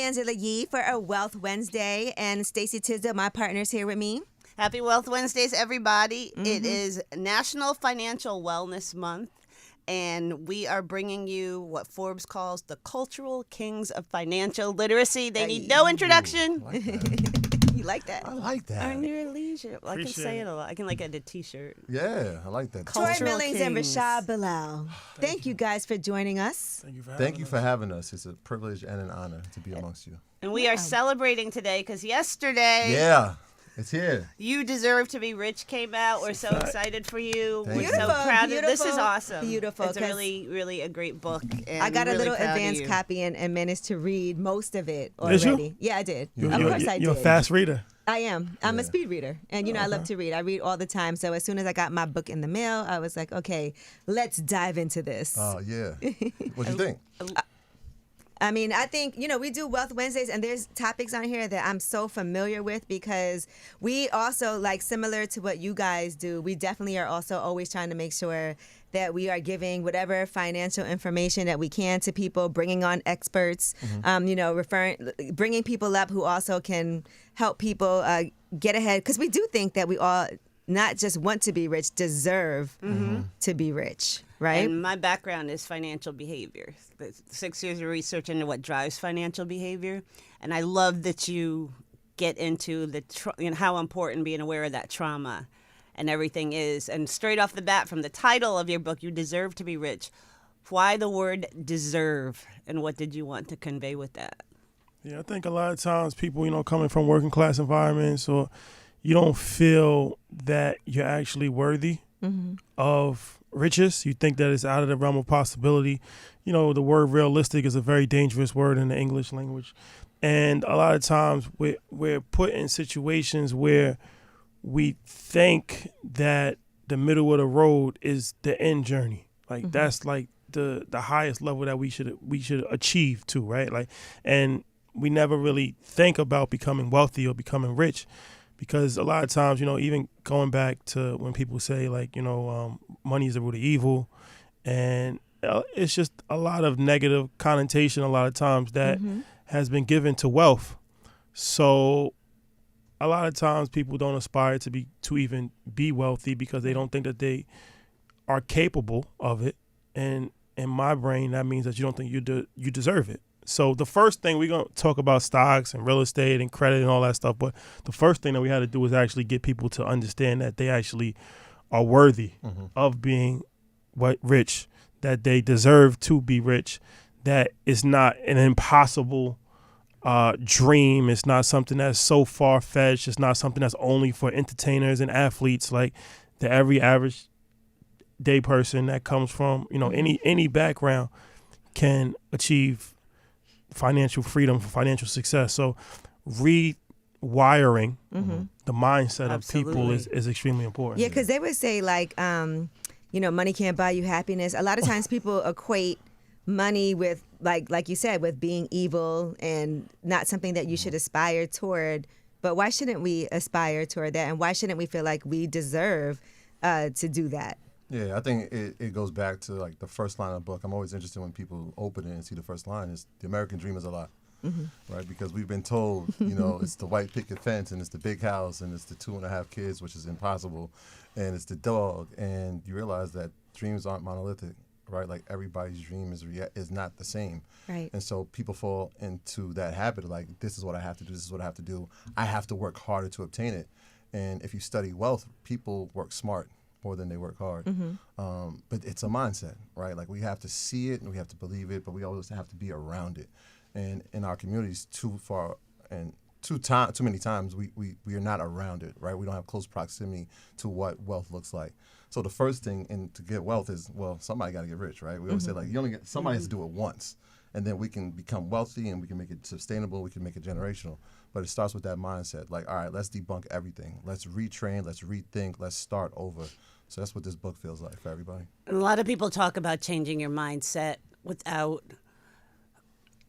Angela Yee for a Wealth Wednesday, and Stacey Tisdale, my partner's here with me. Happy Wealth Wednesdays, everybody. It is National Financial Wellness Month, and we are bringing you what Forbes calls the cultural kings of financial literacy. They need no introduction. You like that? I like that. On your leisure. I can say it a lot. I can add a T-shirt. Yeah, I like that. Troy Cultural Millings and kings. Rashad Bilal. Thank you guys for joining us. Thank you for having us. It's a privilege and an honor to be amongst you. And we are celebrating today because yesterday, Yeah, it's here. You Deserve to Be Rich came out. We're so excited for you. Thank We're you. so proud of this. Is Beautiful, awesome. beautiful, It's a 'cause really, really a great book. And I got a really little proud of advanced you. copy and managed to read most of it Did you? already. Yeah, I did. You're, Of you're- course I did. You're a fast reader. I am. I'm a speed reader. And, I love to read. I read all the time. So as soon as I got my book in the mail, I was like, okay, let's dive into this. Oh, yeah. What'd you think? I mean, I think, we do Wealth Wednesdays, and there's topics on here that I'm so familiar with because we also, like, similar to what you guys do, we definitely are also always trying to make sure that we are giving whatever financial information that we can to people, bringing on experts, bringing people up who also can help people get ahead. Because we do think that we all not just want to be rich, deserve to be rich. Right. And my background is financial behavior. 6 years of research into what drives financial behavior. And I love that you get into how important being aware of that trauma and everything is. And straight off the bat, from the title of your book, You Deserve to Be Rich. Why the word deserve, and what did you want to convey with that? Yeah, I think a lot of times people, coming from working class environments, or you don't feel that you're actually worthy of riches. You think that it's out of the realm of possibility. The word realistic is a very dangerous word in the English language. And a lot of times we're put in situations where we think that the middle of the road is the end journey. Like that's like the highest level that we should achieve to, right? Like, and we never really think about becoming wealthy or becoming rich. Because a lot of times, even going back to when people say, like, money is the root of evil, and it's just a lot of negative connotation a lot of times that has been given to wealth. So a lot of times people don't aspire to even be wealthy because they don't think that they are capable of it. And in my brain, that means that you don't think you deserve it. So the first thing, we're going to talk about stocks and real estate and credit and all that stuff. But the first thing that we had to do was actually get people to understand that they actually are worthy of being rich, that they deserve to be rich, that it's not an impossible dream. It's not something that's so far-fetched. It's not something that's only for entertainers and athletes. Like the every average day person that comes from, any background can achieve financial freedom, financial success. So rewiring the mindset of people is extremely important. Yeah, because they would say, like, money can't buy you happiness. A lot of times people equate money with, like you said, with being evil and not something that you should aspire toward. But why shouldn't we aspire toward that? And why shouldn't we feel like we deserve to do that? Yeah, I think it goes back to, like, the first line of the book. I'm always interested when people open it and see the first line is the American dream is a lie, right? Because we've been told, it's the white picket fence and it's the big house and it's the 2.5 kids, which is impossible, and it's the dog. And you realize that dreams aren't monolithic, right? Like, everybody's dream is not the same. Right. And so people fall into that habit of, like, this is what I have to do, this is what I have to do. I have to work harder to obtain it. And if you study wealth, people work smart more than they work hard. But it's a mindset, right? Like, we have to see it and we have to believe it, but we always have to be around it. And in our communities, too many times, we are not around it, right? We don't have close proximity to what wealth looks like. So the first thing to get wealth is, well, somebody got to get rich, right? We always say, like, somebody has to do it once, and then we can become wealthy and we can make it sustainable, we can make it generational. But it starts with that mindset, like, all right, let's debunk everything. Let's retrain, let's rethink, let's start over. So that's what this book feels like for everybody. And a lot of people talk about changing your mindset without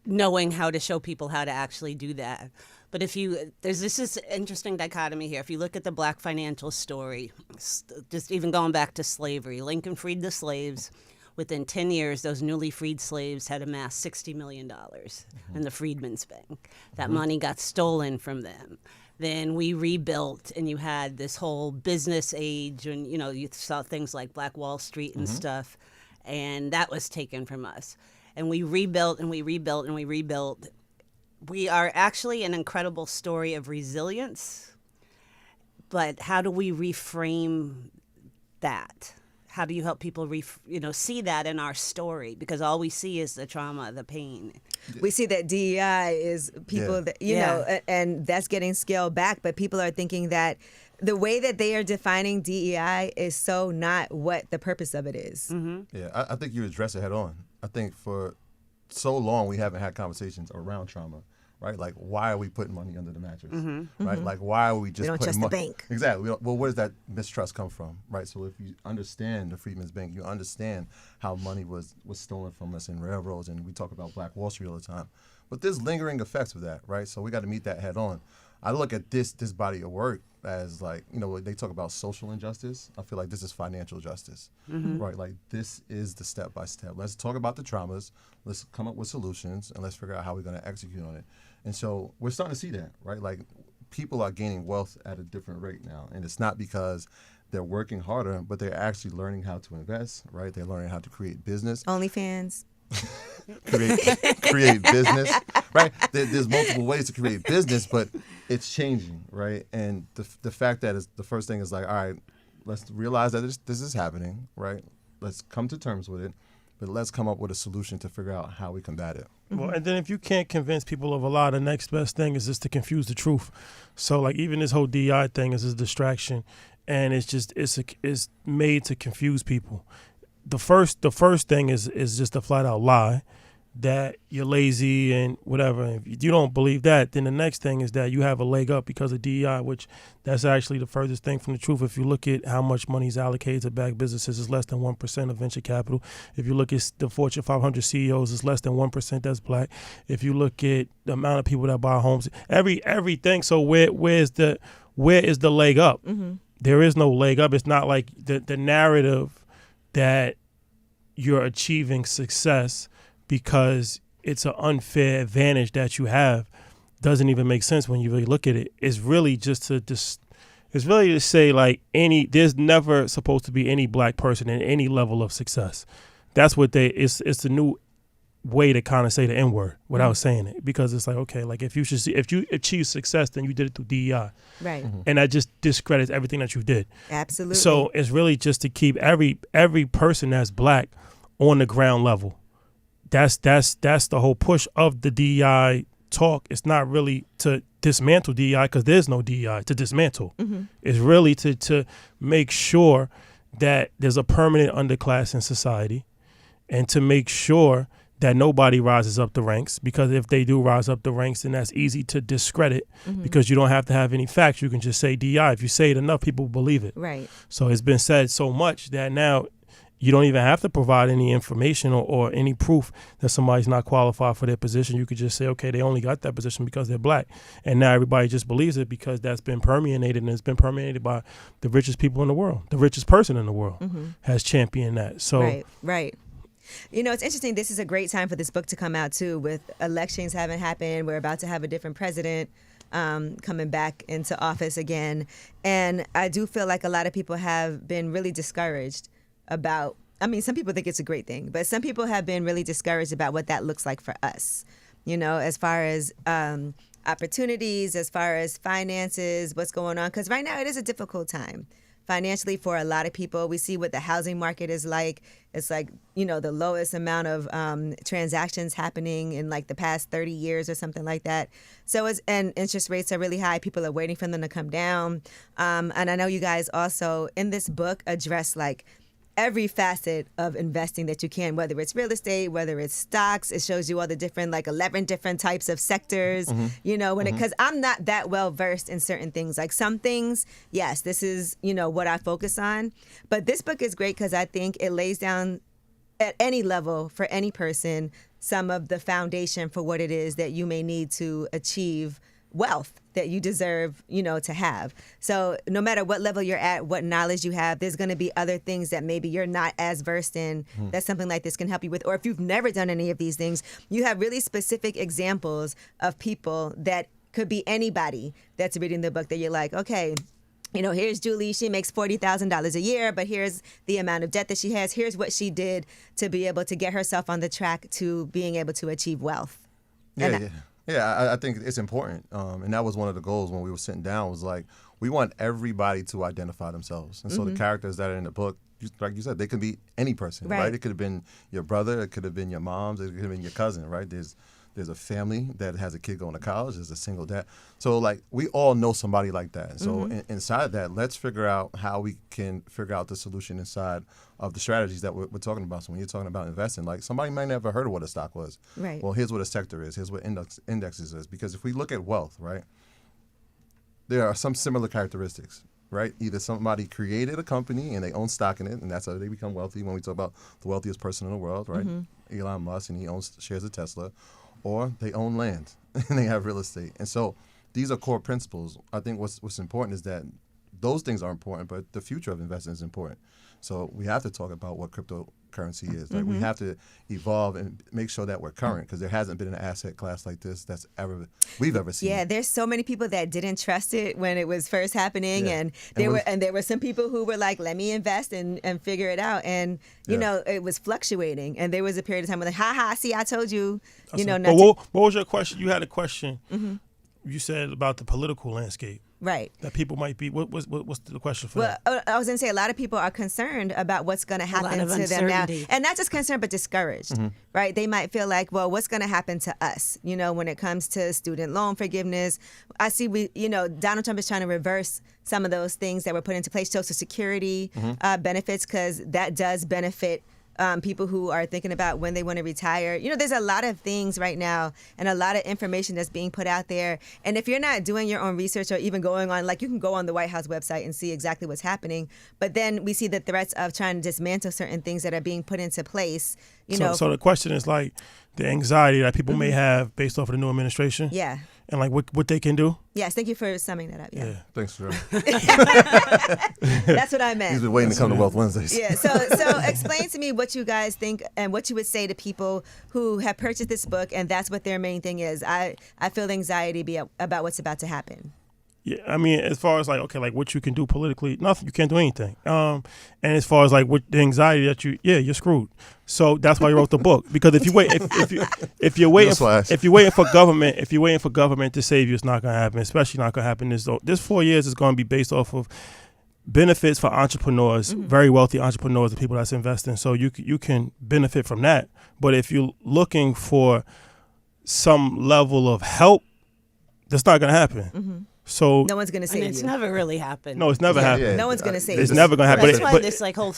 knowing how to show people how to actually do that. But there's this interesting dichotomy here. If you look at the Black financial story, just even going back to slavery, Lincoln freed the slaves. within 10 years, those newly freed slaves had amassed $60 million in the Freedmen's Bank. That money got stolen from them. Then we rebuilt, and you had this whole business age, and you saw things like Black Wall Street and stuff, and that was taken from us. And we rebuilt, and we rebuilt, and we rebuilt. We are actually an incredible story of resilience, but how do we reframe that? How do you help people see that in our story? Because all we see is the trauma, the pain. We see that DEI is people that, you know, and that's getting scaled back, but people are thinking that the way that they are defining DEI is so not what the purpose of it is. Mm-hmm. Yeah, I think you address it head on. I think for so long we haven't had conversations around trauma. Right, like why are we putting money under the mattress? Right, like why are we just We don't putting trust the bank. Exactly. Well, where does that mistrust come from? Right. So if you understand the Freedmen's Bank, you understand how money was stolen from us in railroads, and we talk about Black Wall Street all the time. But there's lingering effects of that, right? So we got to meet that head on. I look at this body of work as like, they talk about social injustice. I feel like this is financial justice, right? Like this is the step by step. Let's talk about the traumas. Let's come up with solutions, and let's figure out how we're going to execute on it. And so we're starting to see that, right? Like people are gaining wealth at a different rate now. And it's not because they're working harder, but they're actually learning how to invest, right? They're learning how to create business. OnlyFans. create business, right? There's multiple ways to create business, but it's changing, right? And the fact that is the first thing is like, all right, let's realize that this is happening, right? Let's come to terms with it, but let's come up with a solution to figure out how we combat it. Well, and then if you can't convince people of a lie, the next best thing is just to confuse the truth. So like even this whole DI thing is a distraction, and it's made to confuse people. The first thing is just a flat out lie that you're lazy and whatever. If you don't believe that, then the next thing is that you have a leg up because of DEI, which that's actually the furthest thing from the truth. If you look at how much money is allocated to black businesses, it's less than 1% of venture capital. If you look at the Fortune 500 CEOs, it's less than 1% that's black. If you look at the amount of people that buy homes, everything. So where is the leg up? Mm-hmm. There is no leg up. It's not like the narrative that you're achieving success because it's an unfair advantage that you have doesn't even make sense when you really look at it. It's really just it's really to say like there's never supposed to be any black person in any level of success. That's what it's the new way to kind of say the N-word without saying it, because it's like, okay, like if you achieve success, then you did it through DEI. Right. Mm-hmm. And that just discredits everything that you did. Absolutely. So it's really just to keep every person that's black on the ground level. That's the whole push of the DEI talk. It's not really to dismantle DEI, because there's no DEI to dismantle. Mm-hmm. It's really to make sure that there's a permanent underclass in society, and to make sure that nobody rises up the ranks, because if they do rise up the ranks, then that's easy to discredit, because you don't have to have any facts. You can just say DEI. If you say it enough, people believe it. Right. So it's been said so much that now you don't even have to provide any information or any proof that somebody's not qualified for their position. You could just say, okay, they only got that position because they're black. And now everybody just believes it because that's been permeated, and it's been permeated by the richest people in the world. The richest person in the world has championed that. So Right. You know, it's interesting. This is a great time for this book to come out, too, with elections having happened. We're about to have a different president coming back into office again. And I do feel like a lot of people have been really discouraged about, some people think it's a great thing, but some people have been really discouraged about what that looks like for us, as far as opportunities, as far as finances, what's going on. Because right now it is a difficult time financially for a lot of people. We see what the housing market is like. It's like, the lowest amount of transactions happening in like the past 30 years or something like that. So and interest rates are really high. People are waiting for them to come down. And I know you guys also in this book address like every facet of investing that you can, whether it's real estate, whether it's stocks. It shows you all the different, like 11 different types of sectors, because I'm not that well versed in certain things. Like some things, yes, this is, what I focus on. But this book is great because I think it lays down at any level for any person some of the foundation for what it is that you may need to achieve wealth that you deserve, to have. So no matter what level you're at, what knowledge you have, there's going to be other things that maybe you're not as versed in that something like this can help you with. Or if you've never done any of these things, you have really specific examples of people that could be anybody that's reading the book that you're like, okay, here's Julie. She makes $40,000 a year, but here's the amount of debt that she has. Here's what she did to be able to get herself on the track to being able to achieve wealth. I think it's important. And that was one of the goals when we were sitting down was like, we want everybody to identify themselves. And so the characters that are in the book, like you said, they could be any person, right? It could have been your brother. It could have been your mom's. It could have been your cousin, right? There's a family that has a kid going to college. There's a single dad. So, like, we all know somebody like that. So, inside that, let's figure out how we can figure out the solution inside of the strategies that we're talking about. So, when you're talking about investing, like, somebody might never heard of what a stock was. Right. Well, here's what a sector is. Here's what indexes is. Because if we look at wealth, right, there are some similar characteristics, right? Either somebody created a company and they own stock in it, and that's how they become wealthy when we talk about the wealthiest person in the world, right? Elon Musk, and he owns shares of Tesla. Or they own land and they have real estate. And so these are core principles. I think what's important is that those things are important, but the future of investing is important. So we have to talk about what cryptocurrency is. Like we have to evolve and make sure that we're current, because there hasn't been an asset class like this we've ever seen. Yeah, there's so many people that didn't trust it when it was first happening, and there were some people who were like, "Let me invest and figure it out." And it was fluctuating, and there was a period of time where like, "Ha ha, see, I told you." But what was your question? You had a question. You said about the political landscape. Right. That people might be. What's the question for that? Well, I was going to say a lot of people are concerned about what's going to happen to them now. And not just concerned, but discouraged, right? They might feel like, well, what's going to happen to us, when it comes to student loan forgiveness? I see Donald Trump is trying to reverse some of those things that were put into place, Social Security benefits, because that does benefit people who are thinking about when they want to retire. There's a lot of things right now and a lot of information that's being put out there. And if you're not doing your own research or even going on, like you can go on the White House website and see exactly what's happening. But then we see the threats of trying to dismantle certain things that are being put into place. So the question is like the anxiety that people may have based off of the new administration. Yeah. And like what they can do. Yes, thank you for summing that up. Yeah. Thanks, Joe. That's what I meant. He's been waiting to come to Wealth Wednesdays. Yeah. So explain to me what you guys think and what you would say to people who have purchased this book and that's what their main thing is. I feel anxiety about what's about to happen. Yeah, I mean, as far as like, okay, like what you can do politically, nothing. You can't do anything. And as far as like what the anxiety that you're screwed. So that's why you wrote the book, because if you're waiting for government to save you, it's not going to happen. Especially not going to happen this 4 years is going to be based off of benefits for entrepreneurs, very wealthy entrepreneurs, the people that's investing. So you can benefit from that. But if you're looking for some level of help, that's not going to happen. So no one's going to save you. It's never really happened. No, it's never happened. Yeah. No one's going to save you. It's never going to happen. That's why this like whole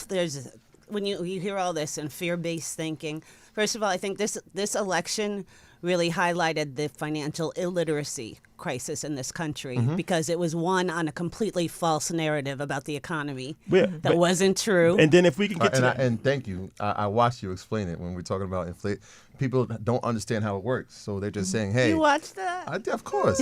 when you hear all this and fear-based thinking. First of all, I think this election really highlighted the financial illiteracy crisis in this country because it was won on a completely false narrative about the economy that wasn't true. And then if we can get to that. And thank you. I watched you explain it when we're talking about inflation. People don't understand how it works, so they're just saying, "Hey." You watched that? Of course.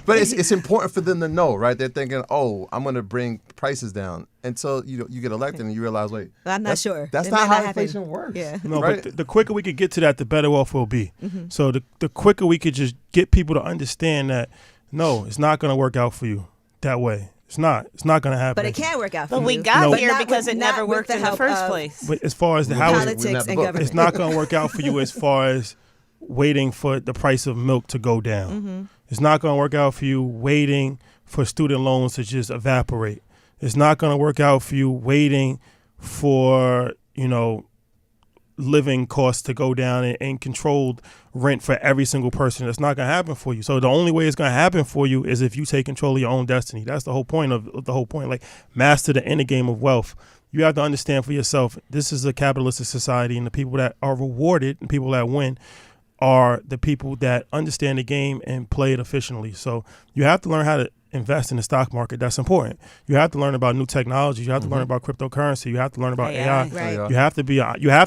But it's important for them to know, right? They're thinking, "Oh, I'm going to bring prices down," and so you get elected and you realize, "Wait, I'm not sure. That's not how inflation works." Yeah. No, right? but the quicker we could get to that, the better off we'll be. So the quicker we could just get people to understand that, no, it's not going to work out for you that way. It's not going to happen. But it can work out for you. you. But we got here because it never worked in the first place. But as far as the how politics and government, it's not going to work out for you as far as waiting for the price of milk to go down. It's not going to work out for you waiting for student loans to just evaporate. It's not going to work out for you waiting for, living costs to go down and controlled rent for every single person. That's not going to happen for you. So the only way it's going to happen for you is if you take control of your own destiny. That's the whole point of the whole point. Like, master the inner game of wealth. You have to understand for yourself, this is a capitalistic society, and the people that are rewarded and people that win are the people that understand the game and play it efficiently. So you have to learn how to invest in the stock market. That's important. You have to learn about new technologies. You have to learn about cryptocurrency. You have to learn about AI. Right. You have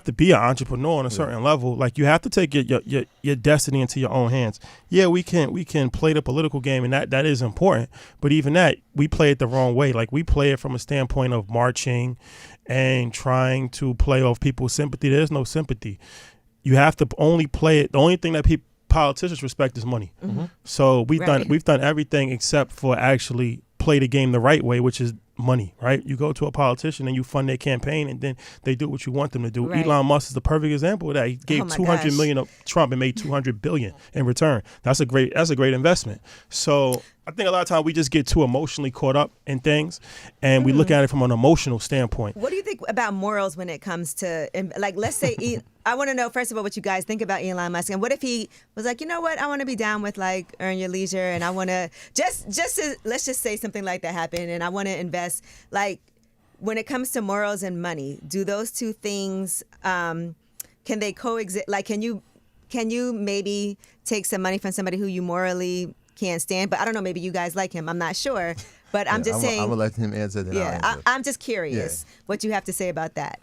to be an entrepreneur on a certain level. Like, you have to take your destiny into your own hands. Yeah, we can play the political game, and that is important. But even that, we play it the wrong way. Like, we play it from a standpoint of marching and trying to play off people's sympathy. There's no sympathy. You have to only play it. The only thing that politicians respect is money. So we've done everything except for actually play the game the right way, which is money, right? You go to a politician and you fund their campaign, and then they do what you want them to do. Right. Elon Musk is the perfect example of that. He gave $200 million to Trump and made $200 billion in return. That's a great investment. So I think a lot of times we just get too emotionally caught up in things, and we look at it from an emotional standpoint. What do you think about morals when it comes to, like, let's say, I want to know, first of all, what you guys think about Elon Musk, and what if he was like, you know what, I want to be down with, like, earn your leisure, and I want to let's just say something like that happened, and I want to invest. Like, when it comes to morals and money, do those two things, can they coexist? Like, can you maybe take some money from somebody who you morally can't stand? But I don't know, maybe you guys like him. I'm not sure. But I'm just saying. I'm going to let him answer that. Yeah, I'm just curious what you have to say about that.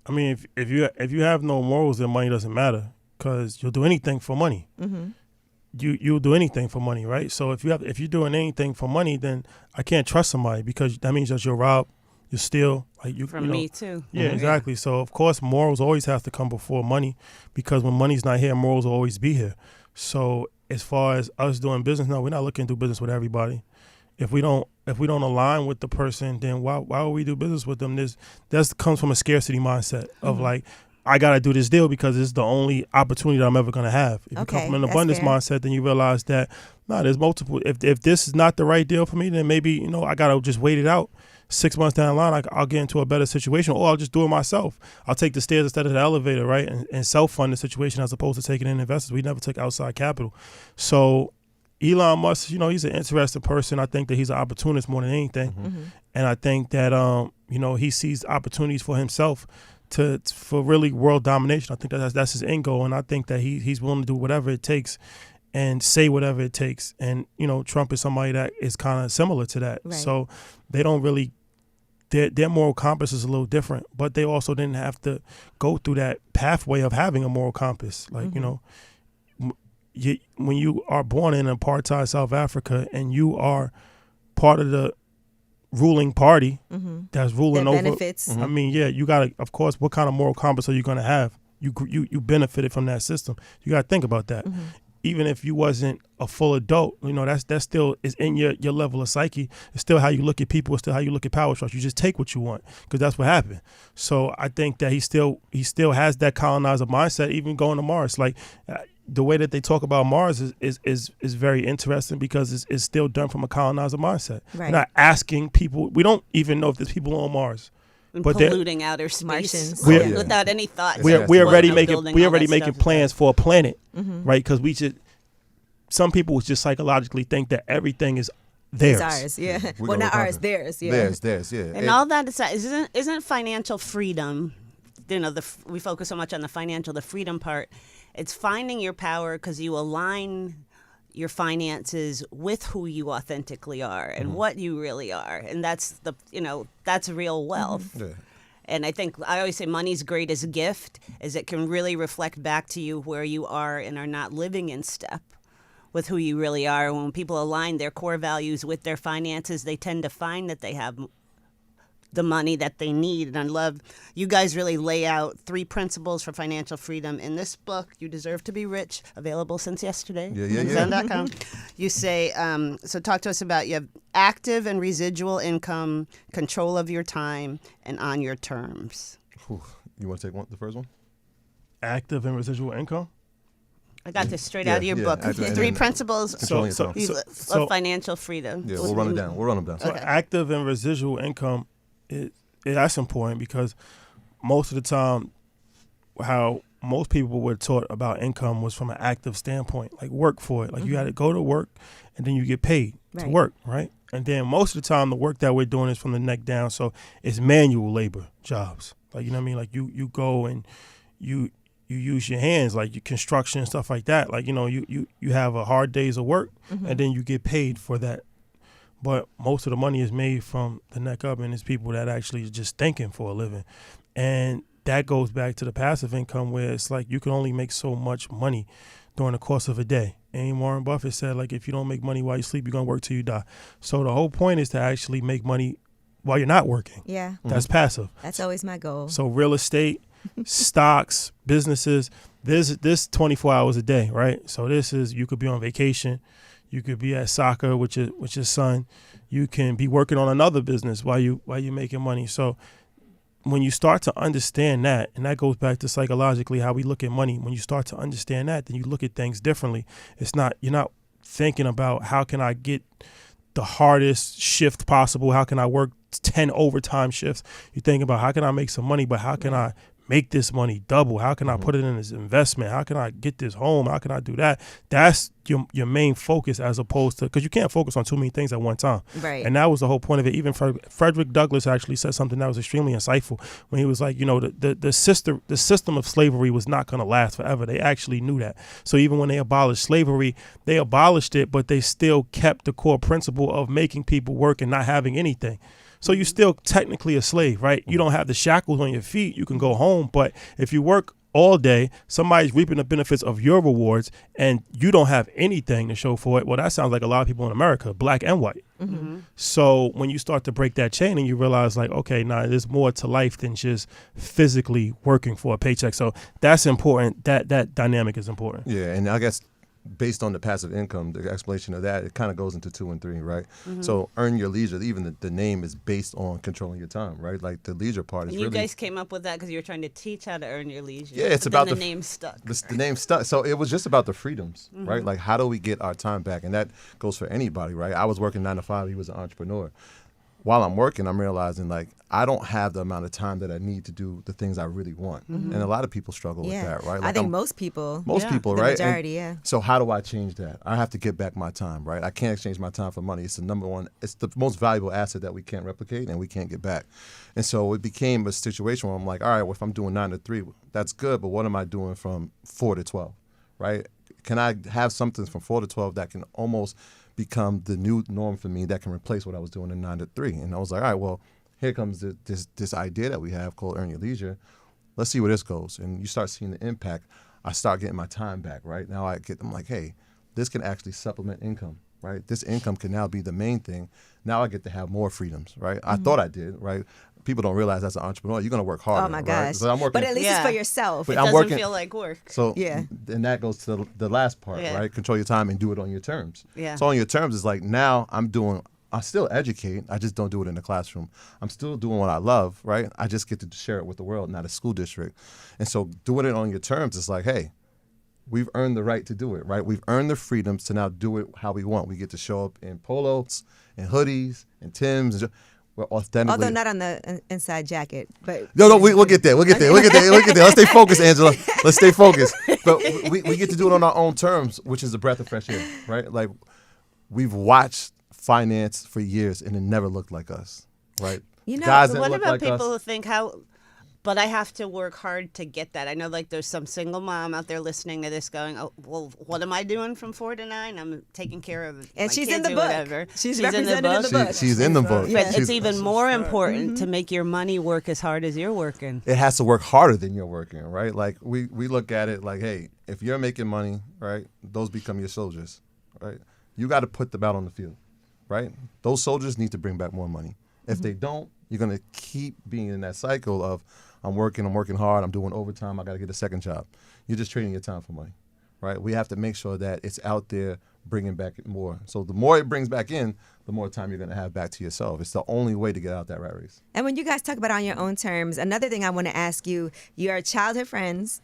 I mean, if you have no morals, then money doesn't matter, because you'll do anything for money. You'll do anything for money, right? So if you're doing anything for money, then I can't trust somebody, because that means that you'll rob, you steal, like me too. Yeah, exactly. So of course morals always have to come before money, because when money's not here, morals will always be here. So as far as us doing business, no, we're not looking to do business with everybody. If we don't align with the person, then why would we do business with them? That comes from a scarcity mindset of like, I got to do this deal because it's the only opportunity that I'm ever going to have. If you come from an abundance mindset, then you realize that, there's multiple. If this is not the right deal for me, then maybe, I got to just wait it out. 6 months down the line, I'll get into a better situation, or I'll just do it myself. I'll take the stairs instead of the elevator, right? And self-fund the situation as opposed to taking in investors. We never took outside capital. So Elon Musk, he's an interesting person. I think that he's an opportunist more than anything. And I think that, he sees opportunities for himself for really world domination. I think that's his end goal. And I think that he's willing to do whatever it takes and say whatever it takes. And, Trump is somebody that is kind of similar to that. Right. So they don't really, their moral compass is a little different, but they also didn't have to go through that pathway of having a moral compass. Like, when you are born in apartheid South Africa and you are part of the ruling party that's ruling that over benefits. I mean, you gotta, of course, what kind of moral compass are you gonna have? You benefited from that system. You gotta think about that. Even if you wasn't a full adult, that still is in your level of psyche. It's still how you look at people. It's still how you look at power structure. You just take what you want, because that's what happened. So I think that he still has that colonizer mindset, even going to Mars. Like, the way that they talk about Mars is very interesting, because it's still done from a colonizer mindset. Right. We're not asking people. We don't even know if there's people on Mars. But polluting outer space without any thought. We're already making plans for a planet, right? Because some people just psychologically think that everything is theirs. It's ours, yeah. Well, not ours, theirs, yeah. Theirs, yeah. And all that isn't financial freedom. We focus so much on the freedom part. It's finding your power because you align your finances with who you authentically are and what you really are. And that's that's real wealth. Yeah. And I think I always say money's greatest gift is it can really reflect back to you where you are and are not living in step with who you really are. When people align their core values with their finances, they tend to find that they have the money that they need. And I love you guys really lay out 3 principles for financial freedom in this book, You Deserve to Be Rich, available since yesterday. Amazon.com. You say, so talk to us about, you have active and residual income, control of your time, and on your terms. You want to take the first one? Active and residual income? I got this straight out of your book. 3 principles of financial freedom. Yeah, we'll run them down. So active and residual income, that's important, because most of the time how most people were taught about income was from an active standpoint, like work for it. Like you had to go to work and then you get paid to work, right? And then most of the time the work that we're doing is from the neck down. So it's manual labor jobs. Like, you know what I mean? Like you go and you use your hands, like your construction and stuff like that. Like, you have a hard days of work and then you get paid for that but most of the money is made from the neck up, and it's people that actually is just thinking for a living. And that goes back to the passive income, where it's like you can only make so much money during the course of a day. And Warren Buffett said, like, if you don't make money while you sleep, you're going to work till you die. So the whole point is to actually make money while you're not working. Yeah. That's passive. That's always my goal. So real estate, stocks, businesses, this 24 hours a day, right? So this is, you could be on vacation, you could be at soccer with your son, you can be working on another business while you're making money. So when you start to understand that, and that goes back to psychologically how we look at money, when you start to understand that, then you look at things differently. You're not thinking about how can I get the hardest shift possible, how can I work 10 overtime shifts. You think about how can I make some money, but how can I make this money double? How can I put it in as investment? How can I get this home? How can I do that? That's your main focus, as opposed to, because you can't focus on too many things at one time. Right. And that was the whole point of it. Even Frederick Douglass actually said something that was extremely insightful when he was like, the system of slavery was not going to last forever. They actually knew that. So even when they abolished slavery, they abolished it, but they still kept the core principle of making people work and not having anything. So you're still technically a slave, right? You don't have the shackles on your feet. You can go home. But if you work all day, somebody's reaping the benefits of your rewards, and you don't have anything to show for it. Well, that sounds like a lot of people in America, black and white. Mm-hmm. So when you start to break that chain and you realize, like, okay, now there's more to life than just physically working for a paycheck. So that's important. That dynamic is important. Yeah, and I guess based on the passive income, the explanation of that, it kind of goes into 2 and 3, right? So earn your leisure, even the name is based on controlling your time, right? Like the leisure part is And you really... guys came up with that because you were trying to teach how to earn your leisure. Yeah, it's but about then the name stuck. The name stuck. So it was just about the freedoms, right? Like, how do we get our time back? And that goes for anybody, right? I was working 9 to 5. He was an entrepreneur. While I'm working, I'm realizing, like, I don't have the amount of time that I need to do the things I really want. And a lot of people struggle with that, right? Like, I think most people. Most people, the right? majority, yeah. So how do I change that? I have to get back my time, right? I can't exchange my time for money. It's the number one, it's the most valuable asset that we can't replicate and we can't get back. And so it became a situation where I'm like, all right, well, if I'm doing 9 to 3, that's good, but what am I doing from 4 to 12, right? Can I have something from 4 to 12 that can almost become the new norm for me, that can replace what I was doing in 9 to 3? And I was like, all right, well, here comes this idea that we have called Earn Your Leisure. Let's see where this goes. And you start seeing the impact. I start getting my time back, right? Now I'm like, hey, this can actually supplement income, right? This income can now be the main thing. Now I get to have more freedoms, right? I thought I did, right? People don't realize as an entrepreneur, you're going to work harder. Oh my right? gosh. So I'm working, but at least it's for yourself. But It I'm doesn't working- feel like work. So Yeah. and that goes to the last part, Yeah. right? Control your time and do it on your terms. Yeah. So on your terms is like, now I still educate. I just don't do it in the classroom. I'm still doing what I love, right? I just get to share it with the world, not a school district. And so doing it on your terms is like, hey, we've earned the right to do it, right? We've earned the freedoms to now do it how we want. We get to show up in polos and hoodies and Timbs. We're authentically. Although not on the inside jacket, but No, we'll get there. We'll get there. Let's stay focused, Angela. Let's stay focused. But we get to do it on our own terms, which is a breath of fresh air, right? Like, we've watched finance for years and it never looked like us, right? Guys that What look about like people us. who think but I have to work hard to get that? I know, like, there's some single mom out there listening to this going, oh, well, what am I doing from 4 to 9? I'm taking care of and my she's kids in the or book. whatever. She's in the represented book. in the book. She's in the book. But Yeah. it's even more important to make your money work as hard as you're working. It has to work harder than you're working, right? Like, we look at it like, hey, if you're making money, right, those become your soldiers, right? You got to put them out on the field, right? Those soldiers need to bring back more money. If they don't, you're going to keep being in that cycle of, I'm working hard, I'm doing overtime, I got to get a second job. You're just trading your time for money, right? We have to make sure that it's out there bringing back more. So the more it brings back in, the more time you're going to have back to yourself. It's the only way to get out that rat race. And when you guys talk about on your own terms, another thing I want to ask you, your childhood friends,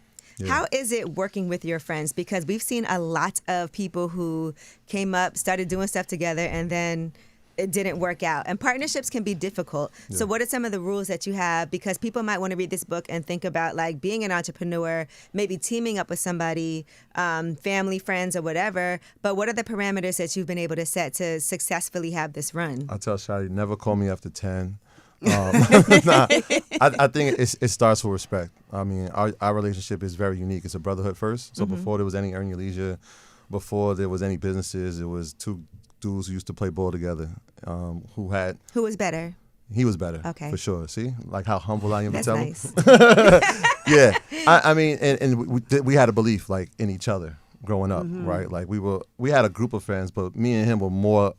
how is it working with your friends? Because we've seen a lot of people who came up, started doing stuff together, and then it didn't work out. And partnerships can be difficult. Yeah. So what are some of the rules that you have? Because people might want to read this book and think about, like, being an entrepreneur, maybe teaming up with somebody, family, friends, or whatever. But what are the parameters that you've been able to set to successfully have this run? I'll tell Shadi, never call me after 10. I think it starts with respect. I mean, our relationship is very unique. It's a brotherhood first. So before there was any Earn Your Leisure, before there was any businesses, it was two dudes who used to play ball together. Who was better? He was better. Okay. For sure. See, like how humble I am That's to tell nice. him. Yeah. I mean, and we had a belief like in each other growing up, right? Like we had a group of friends, but me and him were more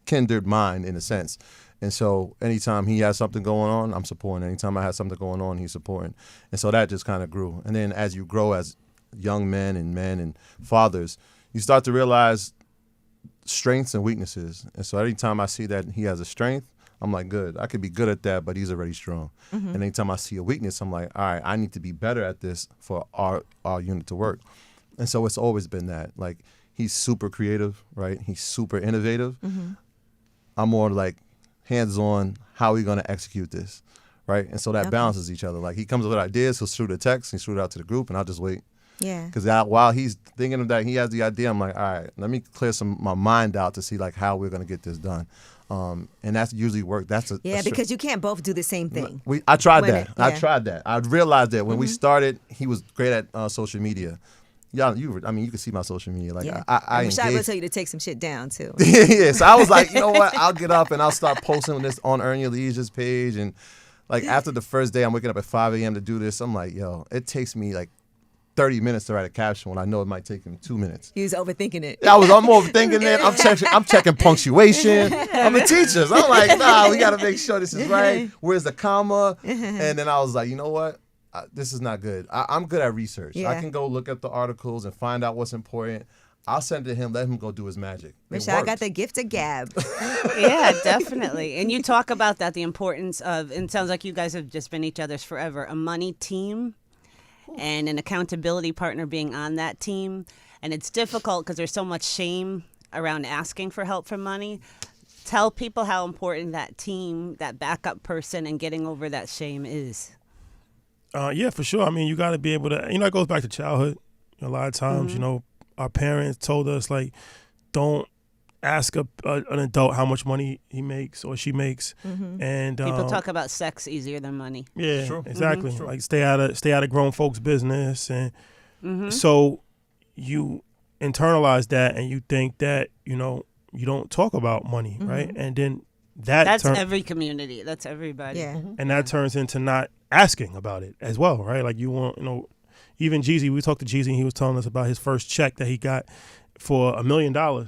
kindred mind in a sense. And so anytime he has something going on, I'm supporting. Anytime I have something going on, he's supporting. And so that just kind of grew. And then as you grow as young men and fathers, you start to realize strengths and weaknesses. And so anytime I see that he has a strength, I'm like, good. I could be good at that, but he's already strong. And anytime I see a weakness, I'm like, all right, I need to be better at this for our unit to work. And so it's always been that. Like, he's super creative, right? He's super innovative. I'm more like hands-on, how are we going to execute this, right? And so that balances each other. Like, he comes up with ideas, he'll shoot a text, he'll shoot it out to the group, and I'll just wait. Yeah. Because while he's thinking of that, he has the idea, I'm like, all right, let me clear my mind out to see like how we're going to get this done. And that's usually work. Because you can't both do the same thing. I tried that. I realized that when we started, he was great at social media. Yeah, you can see my social media. Like, yeah. I Rashad will tell you to take some shit down too. Yeah, so I was like, you know what? I'll get up and I'll start posting this on Earn Your Leisure's page. And like after the first day, I'm waking up at 5 a.m. to do this. I'm like, yo, it takes me like 30 minutes to write a caption when I know it might take him 2 minutes. He was overthinking it. I'm overthinking it. I'm checking punctuation. I'm a teacher. So I'm like, nah, we got to make sure this is right. Where's the comma? And then I was like, you know what? This is not good. I'm good at research. Yeah. I can go look at the articles and find out what's important. I'll send it to him, let him go do his magic. Rashad got the gift of gab. Yeah, definitely. And you talk about that, the importance of, and it sounds like you guys have just been each other's forever, a money team and an accountability partner being on that team. And it's difficult because there's so much shame around asking for help from money. Tell people how important that team, that backup person, and getting over that shame is. Yeah, for sure. I mean, you got to be able to, it goes back to childhood. A lot of times, our parents told us, like, don't ask an adult how much money he makes or she makes. And people talk about sex easier than money. Yeah, Sure. exactly. Sure. Like, stay out of grown folks' business. And so you internalize that and you think that, you don't talk about money, right? And then that's every community. That's everybody. Yeah. And that turns into not asking about it as well, right? Like, you want, even Jeezy, we talked to Jeezy and he was telling us about his first check that he got for $1 million.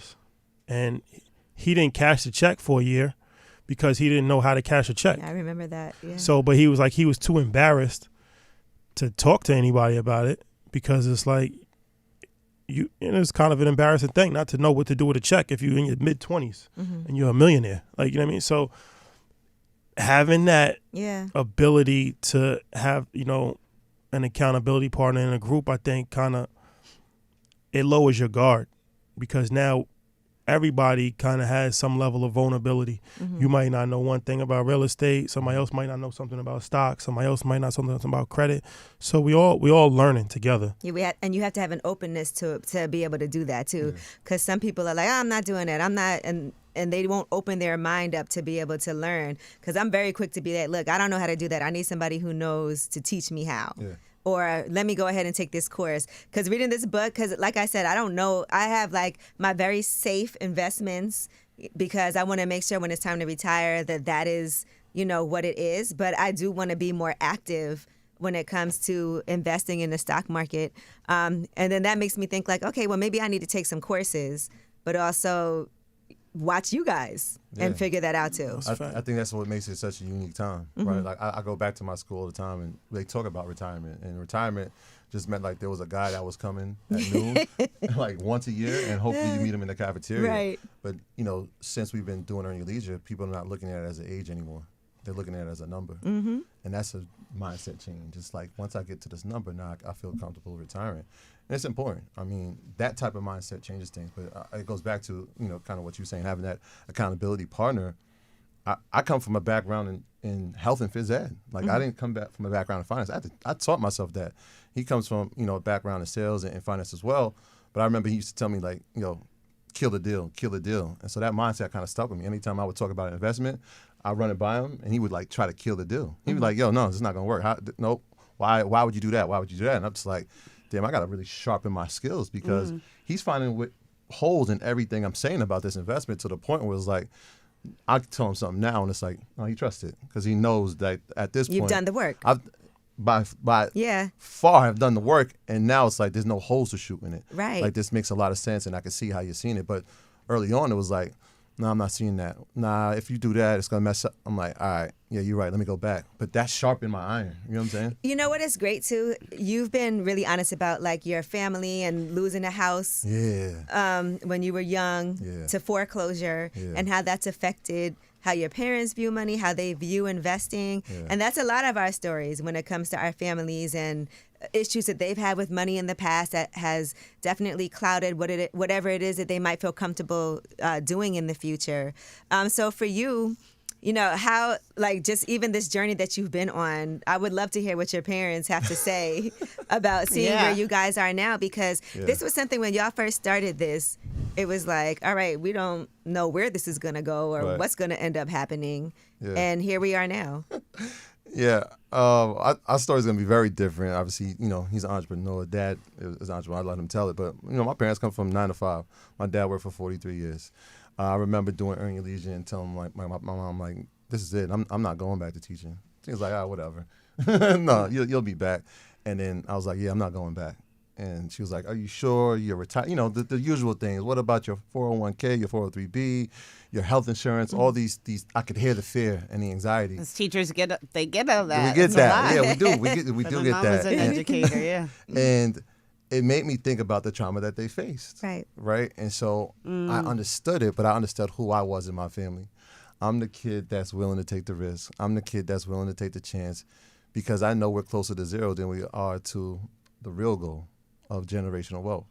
And he didn't cash the check for a year because he didn't know how to cash a check. Yeah, I remember that. Yeah. So, but he was too embarrassed to talk to anybody about it because it's like, it's kind of an embarrassing thing not to know what to do with a check if you're in your mid-20s and you're a millionaire. Like, you know what I mean? So having that ability to have, an accountability partner in a group, I think it lowers your guard because now everybody kind of has some level of vulnerability. You might not know one thing about real estate. Somebody else might not know something about stocks. Somebody else might not know something about credit. So we all learning together. Yeah, and you have to have an openness to be able to do that too. Because some people are like, I'm not doing that. I'm not, and they won't open their mind up to be able to learn. Because I'm very quick to be like, look, I don't know how to do that. I need somebody who knows to teach me how. Yeah. Or let me go ahead and take this course. Because reading this book, because like I said, I don't know. I have like my very safe investments because I want to make sure when it's time to retire that is, what it is. But I do want to be more active when it comes to investing in the stock market. And then that makes me think like, okay, well, maybe I need to take some courses, but also watch you guys and figure that out too. I think that's what makes it such a unique time, right? Like I go back to my school all the time and they talk about retirement, and retirement just meant like there was a guy that was coming at noon, like once a year, and hopefully you meet him in the cafeteria. Right. But since we've been doing Earn Your Leisure, people are not looking at it as an age anymore. They're looking at it as a number, and that's a mindset change. It's like once I get to this number, now I feel comfortable retiring. And it's important. I mean, that type of mindset changes things. But it goes back to, kind of what you're saying, having that accountability partner. I come from a background in health and phys ed. Like, I didn't come back from a background in finance. I taught myself that. He comes from, a background in sales and finance as well. But I remember he used to tell me, like, kill the deal, kill the deal. And so that mindset kind of stuck with me. Anytime I would talk about an investment, I'd run it by him, and he would, like, try to kill the deal. He'd be like, yo, no, this is not going to work. Nope. Why would you do that? Why would you do that? And I'm just like, damn, I got to really sharpen my skills because he's finding holes in everything I'm saying about this investment, to the point where it's like, I tell him something now, and it's like, oh, he trusts it, because he knows that at this point You've done the work. I've by Yeah. far have done the work, and now it's like there's no holes to shoot in it. Right. Like, this makes a lot of sense, and I can see how you're seeing it. But early on, it was like, no, I'm not seeing that. Nah, if you do that, it's gonna mess up. I'm like, all right, yeah, you're right. Let me go back. But that sharpened my iron. You know what I'm saying? You know what is great too? You've been really honest about like your family and losing a house Yeah. when you were young Yeah. to foreclosure, Yeah. and how that's affected how your parents view money, how they view investing. Yeah. And that's a lot of our stories when it comes to our families and issues that they've had with money in the past that has definitely clouded whatever it is that they might feel comfortable doing in the future. So for you, you know, how, like, just even this journey that you've been on, I would love to hear what your parents have to say about seeing Yeah. where you guys are now, because this was something when y'all first started this, it was like, all right, we don't know where this is going to go or Right. what's going to end up happening. Yeah. And here we are now. Yeah, our story's gonna be very different. Obviously, you know, he's an entrepreneur. Dad is an entrepreneur. I let him tell it. But you know, my parents come from 9 to 5. My dad worked for 43 years. I remember doing Earn Your Leisure and telling my mom, like, this is it. I'm not going back to teaching. She was like, whatever. No, you'll be back. And then I was like, yeah, I'm not going back. And she was like, are you sure you're retired? You know, the usual things. What about your 401k, your 403b, your health insurance? All these. I could hear the fear and the anxiety. As teachers get out of that. We get It's a that. lot. Yeah, we do. We But do my get mom that. was an educator, yeah. And it made me think about the trauma that they faced. Right. Right. And so I understood it, but I understood who I was in my family. I'm the kid that's willing to take the risk. I'm the kid that's willing to take the chance, because I know we're closer to zero than we are to the real goal of generational wealth.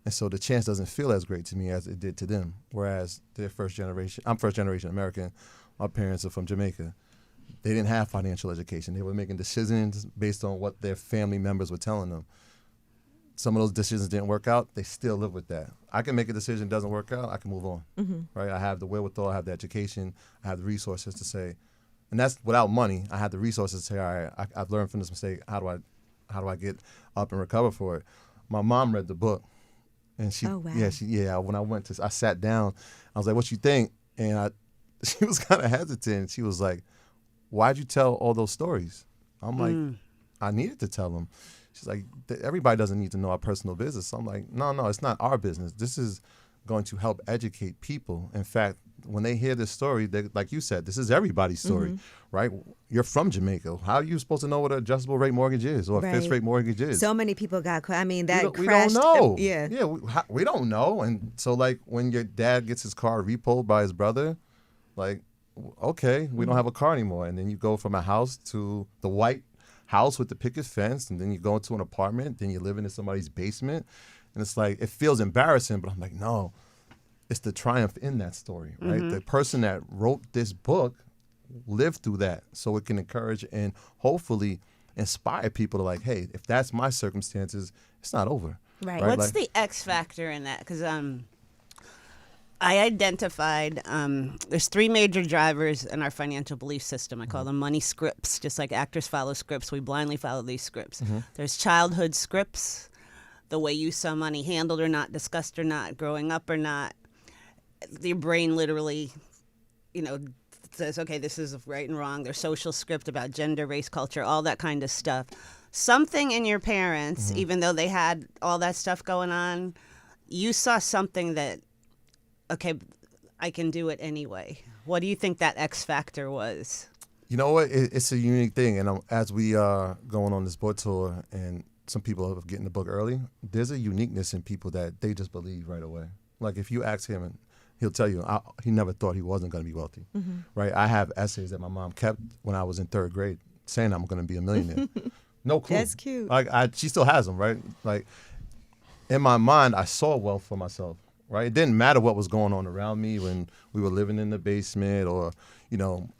And so the chance doesn't feel as great to me as it did to them. Whereas they're first generation, I'm first generation American. My parents are from Jamaica. They didn't have financial education. They were making decisions based on what their family members were telling them. Some of those decisions didn't work out. They still live with that. I can make a decision, doesn't work out, I can move on. Right? I have the wherewithal, I have the education, I have the resources to say, and that's without money. I have the resources to say, all right, I've learned from this mistake. How do I get up and recover for it? My mom read the book, and she, Oh, wow. when I sat down, I was like, what you think? And she was kind of hesitant. She was like, why'd you tell all those stories? I'm like, I needed to tell them. She's like, everybody doesn't need to know our personal business. So I'm like, no, it's not our business. This is going to help educate people. In fact, when they hear this story, like you said, this is everybody's story, right? You're from Jamaica. How are you supposed to know what an adjustable rate mortgage is or a fixed rate mortgage is? So many people got caught. I mean, that we crashed. don't know. Yeah. We don't know. And so, like, when your dad gets his car repoed by his brother, like, okay, we don't have a car anymore. And then you go from a house to the white house with the picket fence, and then you go into an apartment, then you're living in somebody's basement. And it's like, it feels embarrassing, but I'm like, no, it's the triumph in that story, right? The person that wrote this book lived through that, so it can encourage and hopefully inspire people to, like, hey, if that's my circumstances, it's not over. Right. What's the X factor in that? Because I identified there's 3 major drivers in our financial belief system. I call them money scripts. Just like actors follow scripts, we blindly follow these scripts. There's childhood scripts, the way you saw money handled or not, discussed or not, growing up or not. Your brain literally, says, okay, this is right and wrong. There's social script about gender, race, culture, all that kind of stuff. Something in your parents, even though they had all that stuff going on, you saw something that, okay, I can do it anyway. What do you think that X factor was? You know what? It's a unique thing. And as we are going on this book tour, and some people are getting the book early, there's a uniqueness in people that they just believe right away. Like, if you ask him, and he'll tell you, he never thought he wasn't going to be wealthy, right? I have essays that my mom kept when I was in 3rd grade saying I'm going to be a millionaire. No clue. That's cute. Like, she still has them, right? Like, in my mind, I saw wealth for myself, right? It didn't matter what was going on around me when we were living in the basement, or,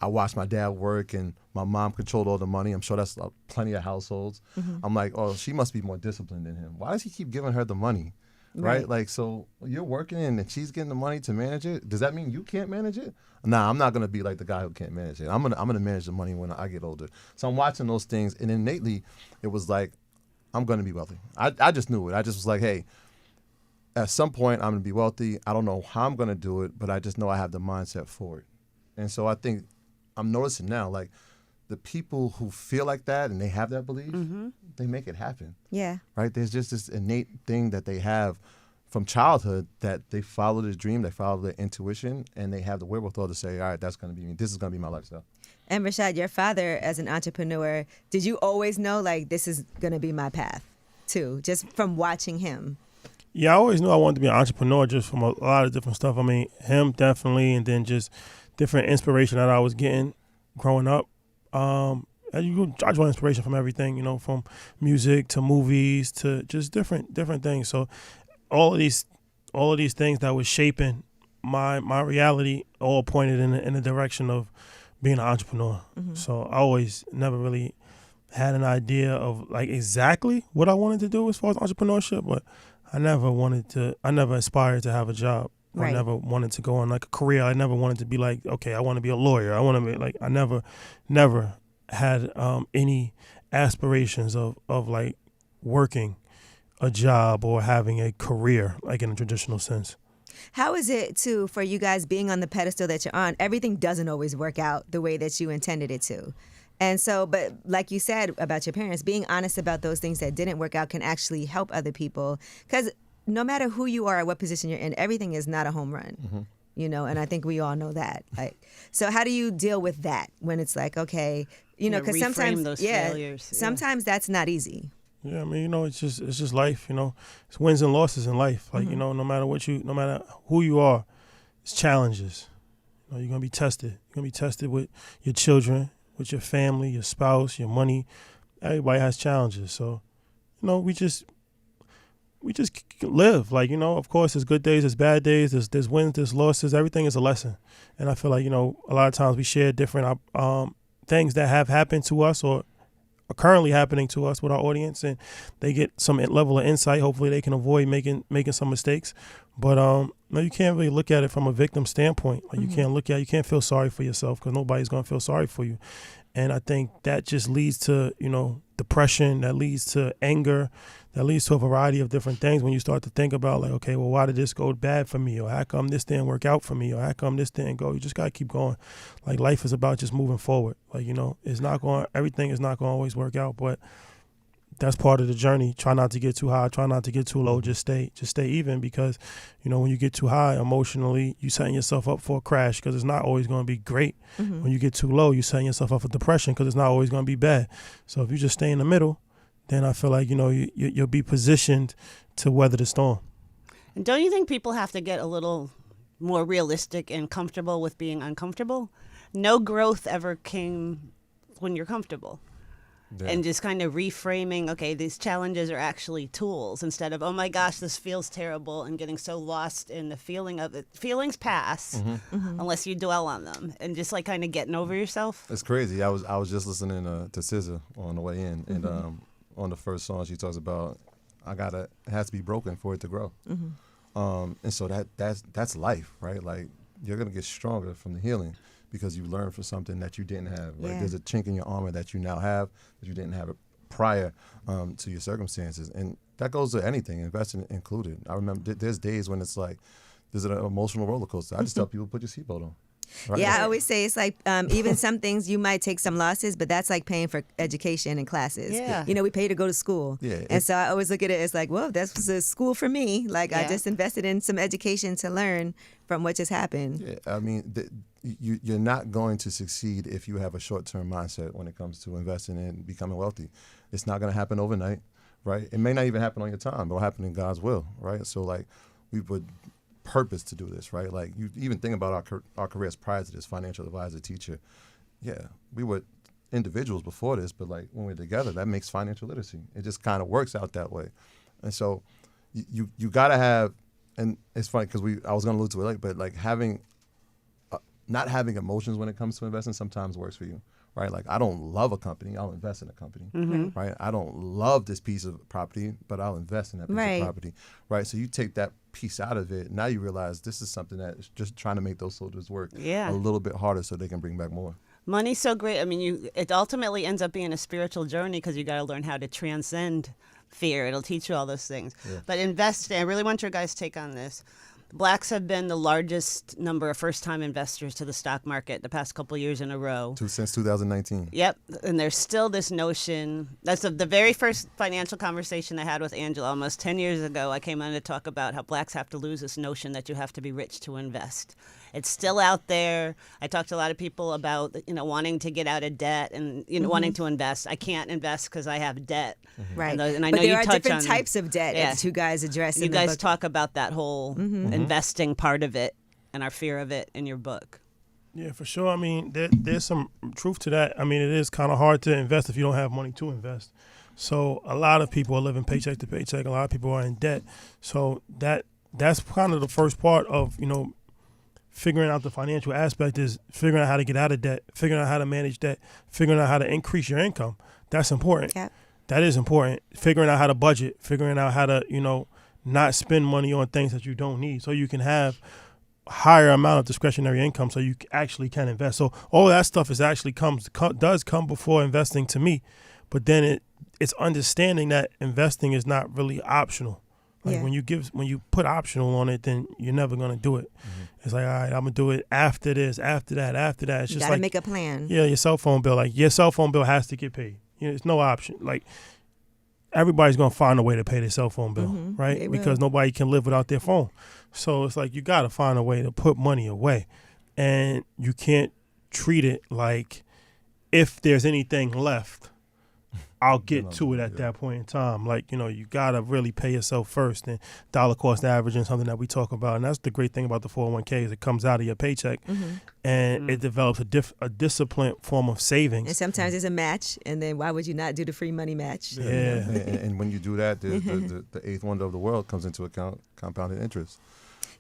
I watched my dad work and my mom controlled all the money. I'm sure that's plenty of households. I'm like, oh, she must be more disciplined than him. Why does he keep giving her the money? Right? Like, so you're working and she's getting the money to manage it. Does that mean you can't manage it? Nah, I'm not gonna be like the guy who can't manage it. I'm gonna manage the money when I get older. So I'm watching those things, and innately, it was like, I'm gonna be wealthy. I just knew it. I just was like, hey, at some point I'm going to be wealthy. I don't know how I'm going to do it, but I just know I have the mindset for it. And so I think I'm noticing now, like, the people who feel like that and they have that belief, they make it happen. Yeah. Right? There's just this innate thing that they have from childhood that they follow the dream, they follow their intuition, and they have the wherewithal to say, all right, that's going to be me. This is going to be my lifestyle. And Rashad, your father as an entrepreneur, did you always know, like, this is going to be my path too, just from watching him? Yeah, I always knew I wanted to be an entrepreneur just from a lot of different stuff. I mean, him definitely, and then just different inspiration that I was getting growing up. I draw inspiration from everything, from music to movies to just different things. So all of these things that was shaping my reality all pointed in the direction of being an entrepreneur. So I always never really had an idea of like exactly what I wanted to do as far as entrepreneurship, but I never aspired to have a job. Right. I never wanted to go on like a career. I never wanted to be like, okay, I want to be a lawyer. I want to be like, I never had any aspirations of like working a job or having a career, like in a traditional sense. How is it, too, for you guys being on the pedestal that you're on? Everything doesn't always work out the way that you intended it to. And so, but like you said about your parents, being honest about those things that didn't work out can actually help other people. Because no matter who you are or what position you're in, everything is not a home run, and I think we all know that. Like, so how do you deal with that when it's like, okay, because sometimes, those failures. Sometimes that's not easy. Yeah, I mean, it's just life, It's wins and losses in life. Like, no matter who you are, it's challenges. You're going to be tested. You're going to be tested with your children, with your family, your spouse, your money. Everybody has challenges. So, we just live. Like, of course, there's good days, there's bad days, there's wins, there's losses. Everything is a lesson. And I feel like, a lot of times we share different things that have happened to us or are currently happening to us with our audience, and they get some level of insight. Hopefully they can avoid making some mistakes. But no, you can't really look at it from a victim standpoint. Like, you can't feel sorry for yourself because nobody's going to feel sorry for you. And I think that just leads to, depression, that leads to anger, that leads to a variety of different things when you start to think about, like, okay, well, why did this go bad for me? Or how come this didn't work out for me? Or how come this didn't go? You just got to keep going. Like, life is about just moving forward. Like, everything is not going to always work out, but that's part of the journey. Try not to get too high, try not to get too low. Just stay even, because, when you get too high emotionally, you setting yourself up for a crash because it's not always going to be great. When you get too low, you setting yourself up for depression because it's not always going to be bad. So if you just stay in the middle, then I feel like, you'll be positioned to weather the storm. And don't you think people have to get a little more realistic and comfortable with being uncomfortable? No growth ever came when you're comfortable. Yeah. And just kind of reframing, okay, these challenges are actually tools instead of, oh my gosh, this feels terrible, and getting so lost in the feeling of it. Feelings pass unless you dwell on them, and just like kind of getting over yourself. It's crazy. I was just listening to SZA on the way in, and on the first song she talks about, it has to be broken for it to grow. And so that's life, right? Like, you're gonna get stronger from the healing, because you learn from something that you didn't have. Right? Yeah. There's a chink in your armor that you now have that you didn't have prior to your circumstances. And that goes to anything, investing included. I remember there's days when it's like, there's an emotional roller coaster. I just tell people, put your seatbelt on. Right? Yeah, I always say it's like even some things you might take some losses, but that's like paying for education and classes. Yeah. We pay to go to school. Yeah, and so I always look at it as like, well, that was a school for me. Like, I just invested in some education to learn from what just happened. Yeah, I mean, you're not going to succeed if you have a short-term mindset when it comes to investing and becoming wealthy. It's not going to happen overnight, right? It may not even happen on your time, but it'll happen in God's will, right? So, like, we would purpose to do this, right? Like, you even think about our careers prior to this, financial advisor, teacher. Yeah, we were individuals before this, but like when we're together, that makes financial literacy. It just kind of works out that way. And so you got to have, and it's funny because I was going to allude to it later, but like not having emotions when it comes to investing sometimes works for you, right? Like, I don't love a company, I'll invest in a company, right? I don't love this piece of property, but I'll invest in that piece of property, right? So you take that piece out of it, now you realize this is something that is just trying to make those soldiers work a little bit harder so they can bring back more. Money's so great. I mean, it ultimately ends up being a spiritual journey because you got to learn how to transcend fear. It'll teach you all those things. Yeah. But investing, I really want your guys' take on this. Blacks have been the largest number of first-time investors to the stock market the past couple years in a row. Since 2019. Yep, and there's still this notion. That's the very first financial conversation I had with Angela almost 10 years ago. I came on to talk about how blacks have to lose this notion that you have to be rich to invest. It's still out there. I talked to a lot of people about, wanting to get out of debt and, wanting to invest. I can't invest because I have debt. Right. And I but know there you are touch different on types of debt Yeah. that you guys address You in the guys book. talk about that whole investing part of it and our fear of it in your book. Yeah, for sure. I mean, there's some truth to that. I mean, it is kind of hard to invest if you don't have money to invest. So a lot of people are living paycheck to paycheck. A lot of people are in debt. So that's kind of the first part of, figuring out the financial aspect is figuring out how to get out of debt, figuring out how to manage debt, figuring out how to increase your income. That's important. Yeah. That is important. Figuring out how to budget, figuring out how to, not spend money on things that you don't need so you can have higher amount of discretionary income so you actually can invest. So all that stuff is actually does come before investing to me. But then it's understanding that investing is not really optional. Like when you put optional on it, then you're never gonna do it. It's like, all right, I'm gonna do it after this, after that, after that. It's You just gotta like make a plan. Yeah, your cell phone bill. Like your cell phone bill has to get paid. It's no option. Like everybody's gonna find a way to pay their cell phone bill, right? They will. Because nobody can live without their phone. So it's like you gotta find a way to put money away, and you can't treat it like if there's anything left, I'll get to it at that point in time. Like, you got to really pay yourself first. And dollar cost averaging is something that we talk about. And that's the great thing about the 401k is it comes out of your paycheck and it develops a disciplined form of savings. And sometimes it's a match, and then why would you not do the free money match? Yeah. And when you do that, the eighth wonder of the world comes into account, compounded interest.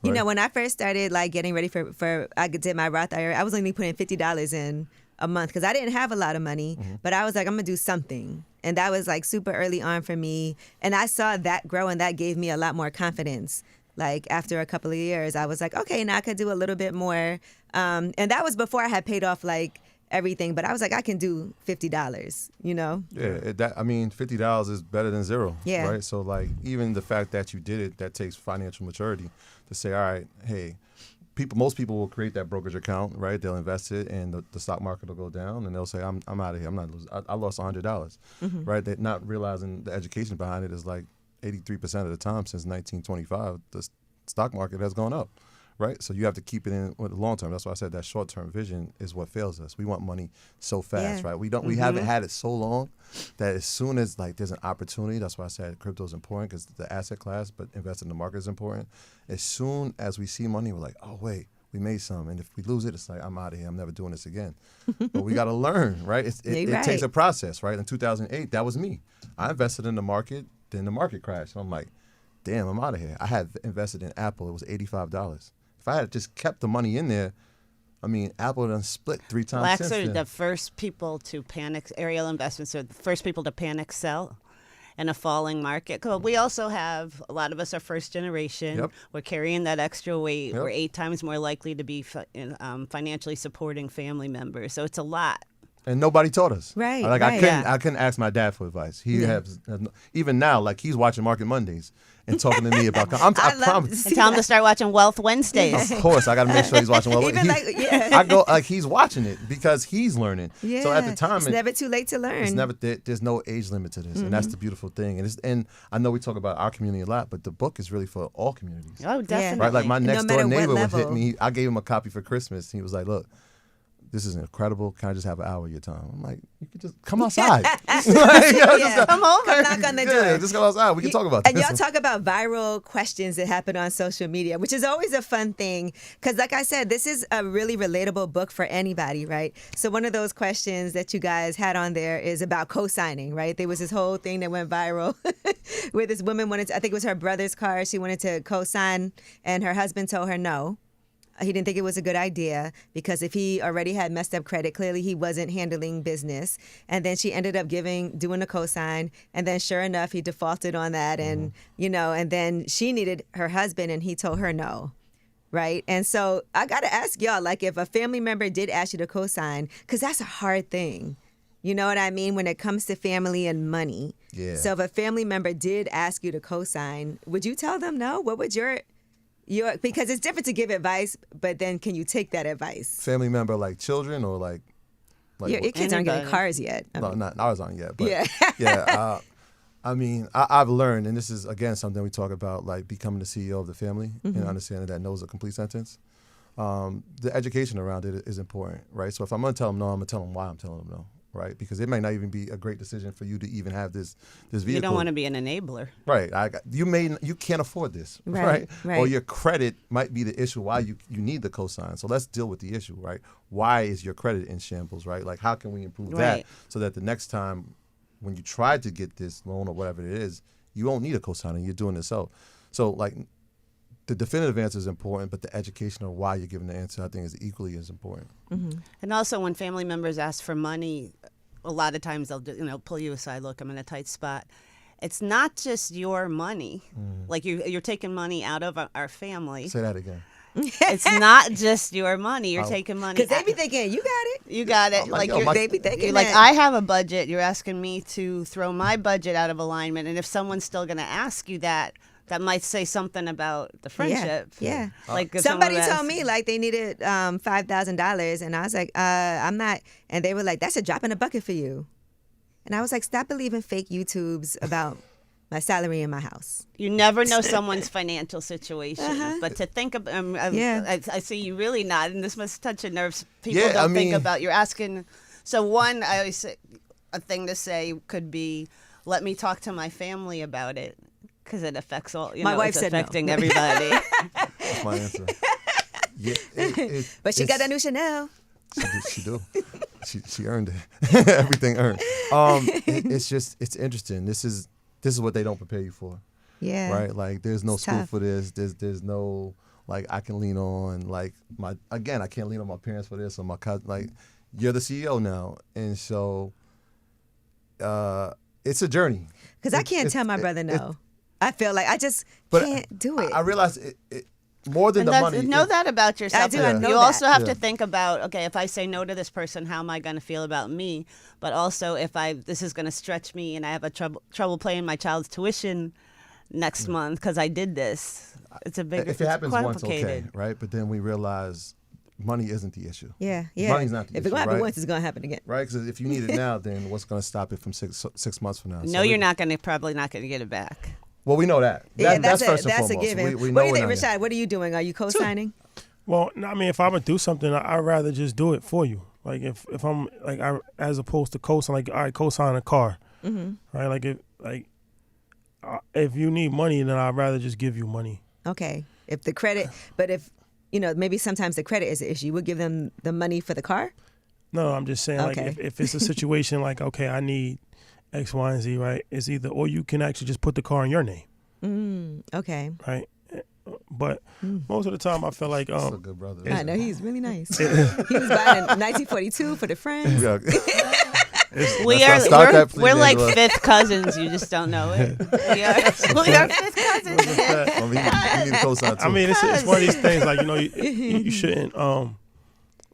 Right? When I first started getting ready for I did my Roth IRA, I was only putting $50 in a month because I didn't have a lot of money, but I was like, I'm gonna do something. And that was super early on for me. And I saw that grow, and that gave me a lot more confidence. Like after a couple of years, I was like, okay, now I could do a little bit more. And that was before I had paid off everything, but I was like, I can do $50, Yeah, $50 is better than zero. Yeah. Right. So even the fact that you did it, that takes financial maturity to say, all right, hey, most people will create that brokerage account, right? They'll invest it, and the stock market will go down, and they'll say, I'm out of here. I'm not losing. I lost $100, right? They're not realizing the education behind it is 83% of the time since 1925, the stock market has gone up, right? So you have to keep it in with the long term. That's why I said that short term vision is what fails us. We want money so fast, right? We haven't had it so long that as soon as there's an opportunity, that's why I said crypto is important because the asset class, but investing in the market is important. As soon as we see money, we're like, oh wait, we made some, and if we lose it, it's like, I'm out of here. I'm never doing this again. But we got to learn, right? It takes a process, right? In 2008, that was me. I invested in the market, then the market crashed. And I'm like, damn, I'm out of here. I had invested in Apple. It was $85. If I had just kept the money in there, Apple done split 3 times. Blacks since are then. the first people to panic. Aerial investments are the first people to panic sell in a falling market. 'Cause we also have, a lot of us are first generation. Yep. We're carrying that extra weight. Yep. We're 8 times more likely to be financially supporting family members. So it's a lot. And nobody taught us. Right, I right. I couldn't ask my dad for advice. He has even now, he's watching Market Mondays and talking to me about. I promise. And tell him to start watching Wealth Wednesdays. Of course, I got to make sure he's watching. Even I go he's watching it because he's learning. Yeah. So at the time, it's never too late to learn. it's never there's no age limit to this, and that's the beautiful thing. And I know we talk about our community a lot, but the book is really for all communities. Oh, definitely. Right, like my No next door matter what neighbor would hit level. me. I gave him a copy for Christmas. He was like, "Look, this is incredible. Can I just have an hour of your time?" I'm like, "You can just come outside. Yeah. Come over. Come knock on the door. Yeah, just come outside. We can talk about And this." y'all talk about viral questions that happen on social media, which is always a fun thing. Because like I said, this is a really relatable book for anybody, right? So one of those questions that you guys had on there is about co-signing, right? There was this whole thing that went viral where this woman wanted to, I think it was her brother's car, she wanted to co-sign, and her husband told her no. He didn't think it was a good idea because if he already had messed up credit, clearly he wasn't handling business. And then she ended up doing a cosign. And then sure enough, he defaulted on that. And, and then she needed her husband and he told her no. right? And so I got to ask y'all, like, if a family member did ask you to co-sign, because that's a hard thing. You know what I mean? When it comes to family and money. Yeah. So if a family member did ask you to co-sign, would you tell them no? What would your because it's different to give advice, but then can you take that advice? Family member, like children or like Your kids aren't getting cars yet. No, not ours aren't yet. But Yeah. yeah. I mean, I've learned, and this is, again, something we talk about, like becoming the CEO of the family and understanding that no is a complete sentence. The education around it is important, right? So if I'm going to tell them no, I'm going to tell them why I'm telling them no, right? Because it may not even be a great decision for you to even have this vehicle. You don't want to be an enabler. Right. You can't afford this, right? Or your credit might be the issue why you need the cosign. So let's deal with the issue, right? Why is your credit in shambles, right? Like, how can we improve that so that the next time when you try to get this loan or whatever it is, you won't need a cosigner. You're doing it yourself. So, like, the definitive answer is important, but the education of why you're giving the answer, I think, is equally as important. Mm-hmm. And also, when family members ask for money, a lot of times they'll pull you aside. Look, I'm in a tight spot. It's not just your money. Like you're taking money out of our family. Say that again. It's not just your money. You're taking money. Because they be thinking, you got it. You got it. They be thinking like that. I have a budget. You're asking me to throw my budget out of alignment. And if someone's still going to ask you that might say something about the friendship. Yeah. Like if somebody someone told me like they needed $5,000, and I was like, I'm not. And they were like, that's a drop in the bucket for you. And I was like, stop believing fake YouTubes about my salary in my house. You never know someone's financial situation, but to think of, I see you really not, and this must touch a nerve. People don't think about. You're asking. So one, I always say, a thing to say could be, "Let me talk to my family about it," because it affects all. My wife it's said affecting no. everybody. That's my answer. Yeah, but she got that new Chanel. She do. She earned it. Everything earned. It's interesting. This is what they don't prepare you for. Yeah. Right? Like, there's no school tough. for this. There's no, like, I can lean on, like, I can't lean on my parents for this or my cousin. Like, you're the CEO now. And so it's a journey. Because I can't tell my brother no. I feel like I just can't do it. I realize it more than And the money. know that about yourself. I do. I know you that. also have to think about, okay, if I say no to this person, how am I going to feel about me? But also, if this is going to stretch me and I have a trouble paying my child's tuition next month because I did this, it's a big. If it happens once, okay, complicated. right? But then we realize money isn't the issue. Yeah. Money's not the If issue, it's going to happen right? once, it's going to happen again. Right? Because if you need it now, then what's going to stop it from six months from now? No, you're probably not going to get it back. Well, we know that. That's first and that's foremost. a given. We What know do you we're think, not Rashad? What are you doing? Are you co-signing? Well, I mean, if I'm gonna do something, I'd rather just do it for you. Like if I'm like as opposed to co-sign, like, all right, co-sign a car, right? Like if you need money, then I'd rather just give you money. Okay. If the credit, but if maybe sometimes the credit is the issue, you would give them the money for the car. No, I'm just saying, Okay. like if it's a situation like, okay, I need X, Y, and Z, right? It's either, or you can actually just put the car in your name. Okay. Right. But most of the time, I feel like That's a good brother. I know, he's really nice. He was buying in 1942 for the friends. Yeah. We're like fifth cousins. You just don't know it. We are fifth cousins. Well, we need a cosign too. I mean, it's one of these things, like, you shouldn't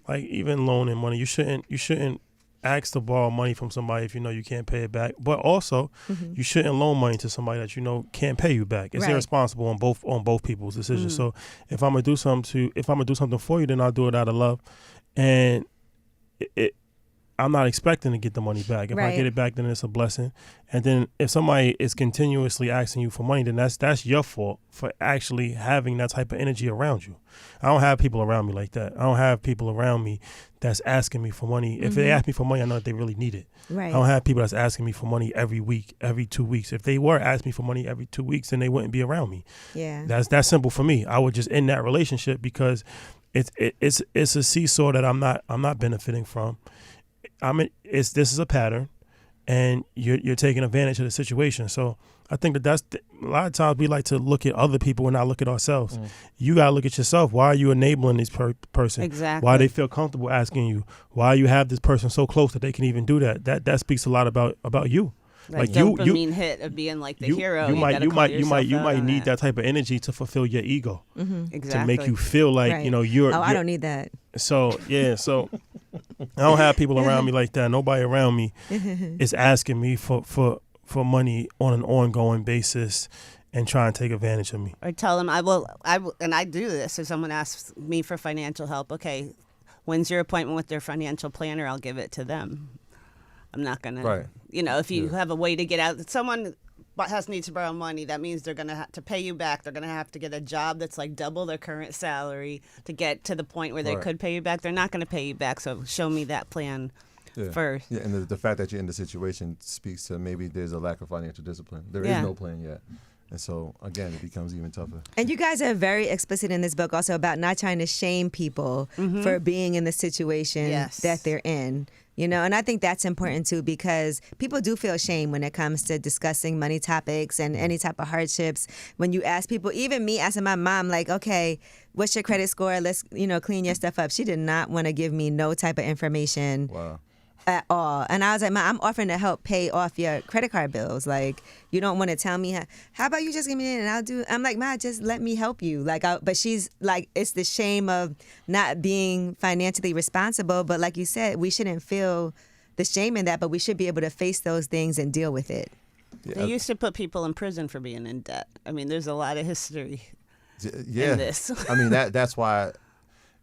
like, even loaning money, you shouldn't ask to borrow money from somebody if you know you can't pay it back. But also, you shouldn't loan money to somebody that you know can't pay you back. It's irresponsible on both people's decisions. So if I'm gonna do something for you, then I'll do it out of love, and I'm not expecting to get the money back. If I get it back, then it's a blessing. And then if somebody is continuously asking you for money, then that's your fault for actually having that type of energy around you. I don't have people around me like that. I don't have people around me that's asking me for money. If they ask me for money, I know that they really need it. Right. I don't have people that's asking me for money every week, every 2 weeks. If they were asking me for money every 2 weeks, then they wouldn't be around me. Yeah. That's simple for me. I would just end that relationship because it's a seesaw that I'm not benefiting from. This is a pattern, and you're taking advantage of the situation. So I think that's a lot of times we like to look at other people and not look at ourselves. You gotta look at yourself. Why are you enabling this person? Exactly. Why they feel comfortable asking you? Why you have this person so close that they can even do that? That speaks a lot about you. That dopamine hit of being like the hero. You might need that that type of energy to fulfill your ego. Exactly. To make you feel like Right. you're. I don't need that. So I don't have people around me like that. Nobody around me is asking me for money on an ongoing basis and trying to take advantage of me. Or tell them I will, and I do this. If someone asks me for financial help, okay, when's your appointment with their financial planner? I'll give it to them. I'm not gonna, Right. If you have a way to get out, someone needs to borrow money. That means they're gonna have to pay you back. They're gonna have to get a job that's like double their current salary to get to the point where they Right. could pay you back. They're not gonna pay you back. So show me that plan first. Yeah, and the fact that you're in the situation speaks to maybe there's a lack of financial discipline. There is Yeah. no plan yet. And so, again, it becomes even tougher. And you guys are very explicit in this book also about not trying to shame people for being in the situation Yes. that they're in. And I think that's important too, because people do feel shame when it comes to discussing money topics and any type of hardships. When you ask people, even me asking my mom, like, okay, what's your credit score? Let's, clean your stuff up. She did not want to give me no type of information. Wow. At all. And I was like, Ma, I'm offering to help pay off your credit card bills. Like, you don't want to tell me how about you just give me in and I'm like, Ma, just let me help you. Like, but she's like, it's the shame of not being financially responsible. But like you said, we shouldn't feel the shame in that, but we should be able to face those things and deal with it. Yeah. They used to put people in prison for being in debt. I mean, there's a lot of history Yeah. in this. I mean, that's why,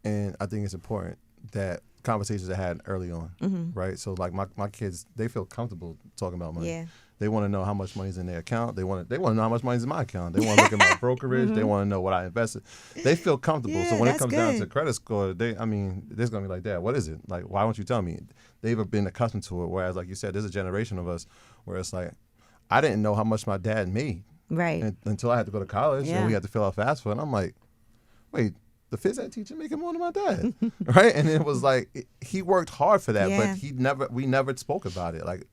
and I think it's important that conversations I had early on, right? So like my kids, they feel comfortable talking about money. Yeah. They want to know how much money's in their account. They want to know how much money's in my account. They want to look at my brokerage. They want to know what I invested. They feel comfortable. Yeah, So when it that's comes down good. to credit score, they're going to be like, Dad, what is it? Like, why don't you tell me? They've been accustomed to it. Whereas, like you said, there's a generation of us where it's like, I didn't know how much my dad made Right. until I had to go to college Yeah. and we had to fill out FAFSA. And I'm like, wait, the phys ed teacher making more than my dad, right? And it was like he worked hard for that, Yeah. but we never spoke about it. Like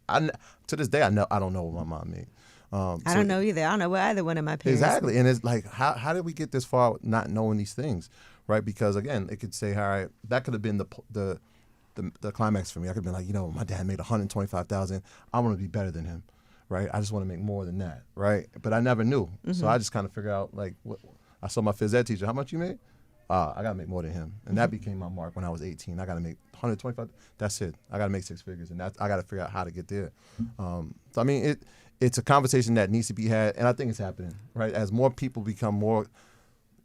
to this day, I don't know what my mom made. I don't know either. I don't know what either one of my parents. Exactly, and it's like how did we get this far not knowing these things, right? Because again, it could say, all right, that could have been the climax for me. I could have been like, my dad made $125,000. I want to be better than him, right? I just want to make more than that, right? But I never knew, so I just kind of figured out like I saw my phys ed teacher. How much you made? I got to make more than him. And that became my mark when I was 18. I got to make 125. That's it. I got to make six figures. And I got to figure out how to get there. So, I mean, it's a conversation that needs to be had. And I think it's happening, right? As more people become more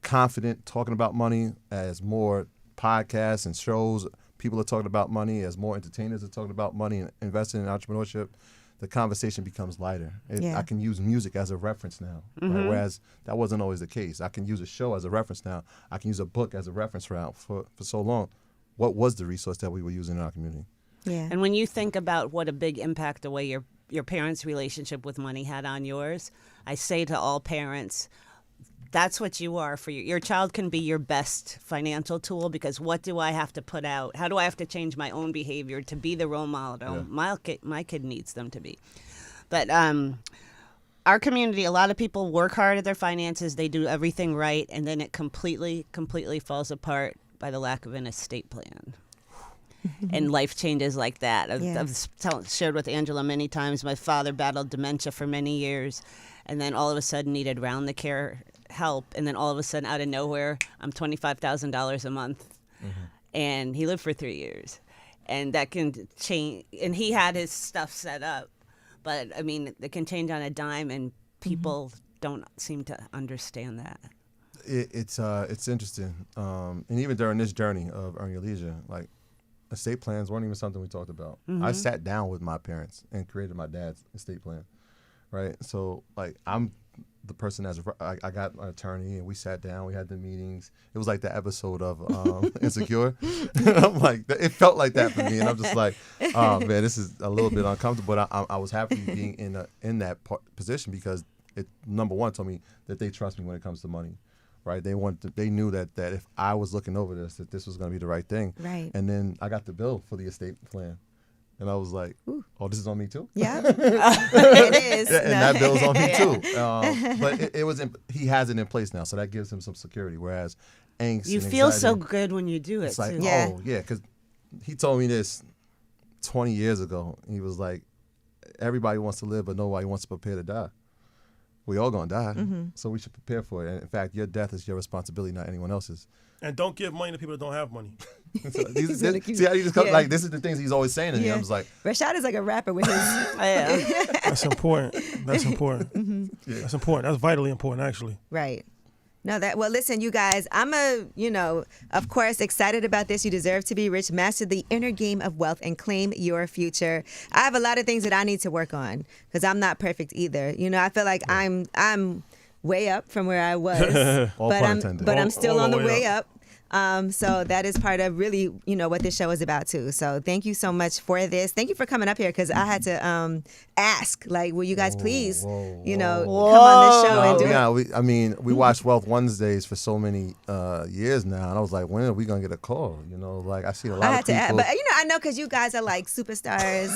confident talking about money, as more podcasts and shows, people are talking about money, as more entertainers are talking about money and investing in entrepreneurship, the conversation becomes lighter. Yeah. I can use music as a reference now, right? Whereas that wasn't always the case. I can use a show as a reference now. I can use a book as a reference route for so long. What was the resource that we were using in our community? Yeah. And when you think about what a big impact the way your parents' relationship with money had on yours, I say to all parents, that's what you are for your child can be your best financial tool, because what do I have to put out? How do I have to change my own behavior to be the role model my kid needs them to be? But our community, a lot of people work hard at their finances. They do everything right, and then it completely falls apart by the lack of an estate plan. And life changes like that. I've shared with Angela many times, my father battled dementia for many years, and then all of a sudden needed round-the-care help, and then all of a sudden, out of nowhere, I'm $25,000 a month. And he lived for 3 years. And that can change, and he had his stuff set up, but I mean, it can change on a dime, and people don't seem to understand that. It's interesting. And even during this journey of Earn Your Leisure, like, estate plans weren't even something we talked about. I sat down with my parents and created my dad's estate plan, right? So, like, I'm the person I got an attorney, and we sat down, we had the meetings. It was like the episode of Insecure. I'm like, it felt like that for me, and I'm just like, oh man, this is a little bit uncomfortable. But I was happy being in that position, because it, number one, told me that they trust me when it comes to money. Right, they knew that if I was looking over this, that this was going to be the right thing. Right. And then I got the bill for the estate plan, and I was like, "Oh, this is on me too." Yeah, it is. Yeah, and that bill's on me too. But he has it in place now, so that gives him some security. Whereas angst, You and feel anxiety, so good when you do it, it's like, too. Yeah. oh yeah, because he told me this 20 years ago. He was like, everybody wants to live, but nobody wants to prepare to die. We all gonna die, Mm-hmm. so we should prepare for it. And in fact, your death is your responsibility, not anyone else's. And don't give money to people that don't have money. See how you just come, Yeah. like, this is the things he's always saying to me. Yeah. I'm just like, Rashad is like a rapper with his. Yeah. That's important. That's important. Mm-hmm. That's important. That's vitally important, actually. Right. No, well, listen, you guys, I'm of course, excited about this. You deserve to be rich. Master the inner game of wealth and claim your future. I have a lot of things that I need to work on because I'm not perfect either. I feel like I'm way up from where I was, All pun intended. but I'm All still the on the way way up. So that is part of really, what this show is about too. So thank you so much for this. Thank you for coming up here because I had to ask, like, will you guys please, come on this show and do it? We watched Wealth Wednesdays for so many years now, and I was like, when are we gonna get a call? Like, I see a lot I of had to people. ask, but I know because you guys are like superstars,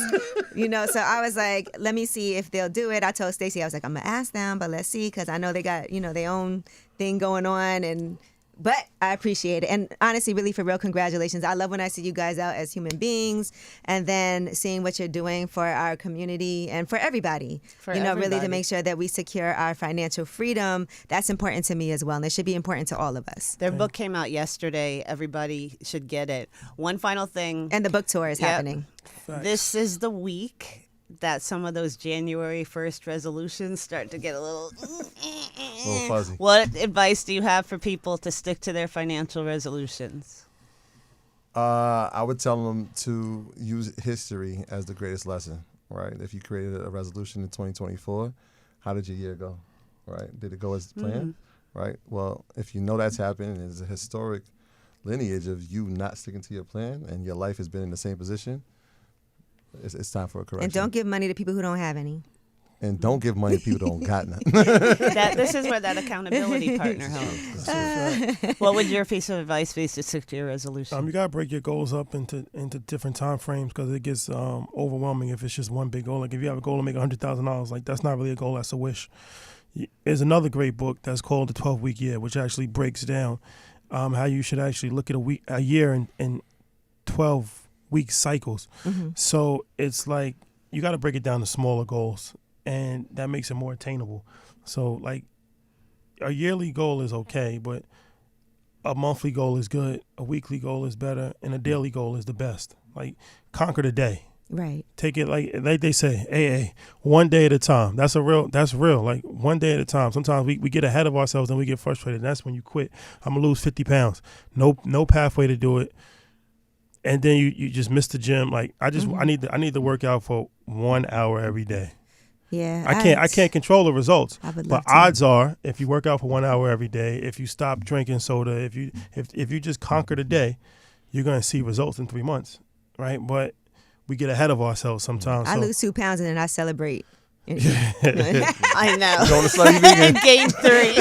so I was like, let me see if they'll do it. I told Stacey, I was like, I'm gonna ask them, but let's see because I know they got, their own thing going on but I appreciate it. And honestly, really, for real, congratulations. I love when I see you guys out as human beings and then seeing what you're doing for our community and for everybody. Really to everybody. make sure that we secure our financial freedom. That's important to me as well. And it should be important to all of us. Their book came out yesterday. Everybody should get it. One final thing. And the book tour is Yep. happening. This is the week that some of those January 1st resolutions start to get a little fuzzy. What advice do you have for people to stick to their financial resolutions? I would tell them to use history as the greatest lesson, right? If you created a resolution in 2024, how did your year go, right? Did it go as planned, right? Well, if you know that's happening and there's a historic lineage of you not sticking to your plan and your life has been in the same position, it's time for a correction. And don't give money to people who don't have any. And don't give money to people who don't got nothing. This is where that accountability partner helps. What would your piece of advice be to stick to your resolution? You gotta break your goals up into different time frames because it gets overwhelming if it's just one big goal. Like if you have a goal to make $100,000, like that's not really a goal, that's a wish. There's another great book that's called The 12-Week Year, which actually breaks down how you should actually look at a year in 12-week cycles. Mm-hmm. So it's like you got to break it down to smaller goals, and that makes it more attainable. So like a yearly goal is okay, but a monthly goal is good, a weekly goal is better, and a daily goal is the best. Like conquer the day. Right. Take it like they say, AA, one day at a time. That's real. Like one day at a time. Sometimes we get ahead of ourselves and we get frustrated. That's when you quit. I'm gonna lose 50 pounds. No pathway to do it. And then you just miss the gym. Like I need to work out for 1 hour every day. Yeah. I can't control the results. I would but love to. odds are, if you work out for 1 hour every day, if you stop drinking soda, if you just conquer the day, you're gonna see results in 3 months, right? But we get ahead of ourselves sometimes. I so. lose 2 pounds and then I celebrate. I know. Going to slutty vegan. Game 3.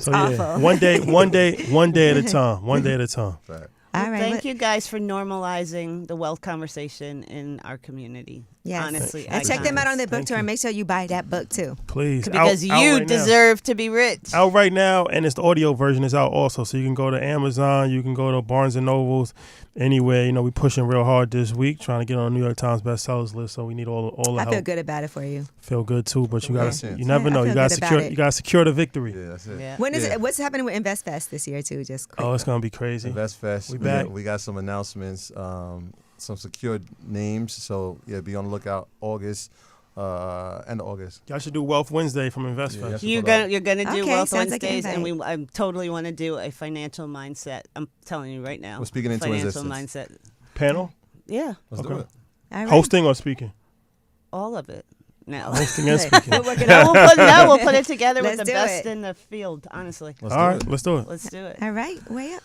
So yeah, one day at a time. One day at a time. Fact. All right. Thank you guys for normalizing the wealth conversation in our community. Yes. Honestly. And check them out on their book Thank tour you. and make sure you buy that book too. Please. Because Out you right now. deserve to be rich. Out right now, and it's the audio version is out also. So you can go to Amazon, you can go to Barnes and Nobles, anywhere. We pushing real hard this week, trying to get on the New York Times bestsellers list. So we need all the I help. feel good about it for you. Feel good too, but you Yeah. you never Yeah, know. I You feel gotta good about secure. it. You gotta secure the victory. Yeah, that's it. Yeah. When is Yeah. it? What's happening with Invest Fest this year too? Just quick. Oh, it's gonna be crazy. Invest Fest. We back. We got some announcements, some secured names. So yeah, be on the lookout. End of August. Y'all should do Wealth Wednesday from Invest Yeah, Fest. yeah. You're gonna do Okay, Wealth sounds like an Wednesdays, and invite. I totally want to do a financial mindset. I'm telling you right now. We're speaking into financial existence. mindset. Panel, Yeah, Let's do Okay. it. All right. hosting or speaking? all of it. No. Hosting and speaking. We're working No, on we'll put it together with Let's the do best it. in the field. Honestly, Let's All do right, it. let's do it. let's do it. All right. Way up.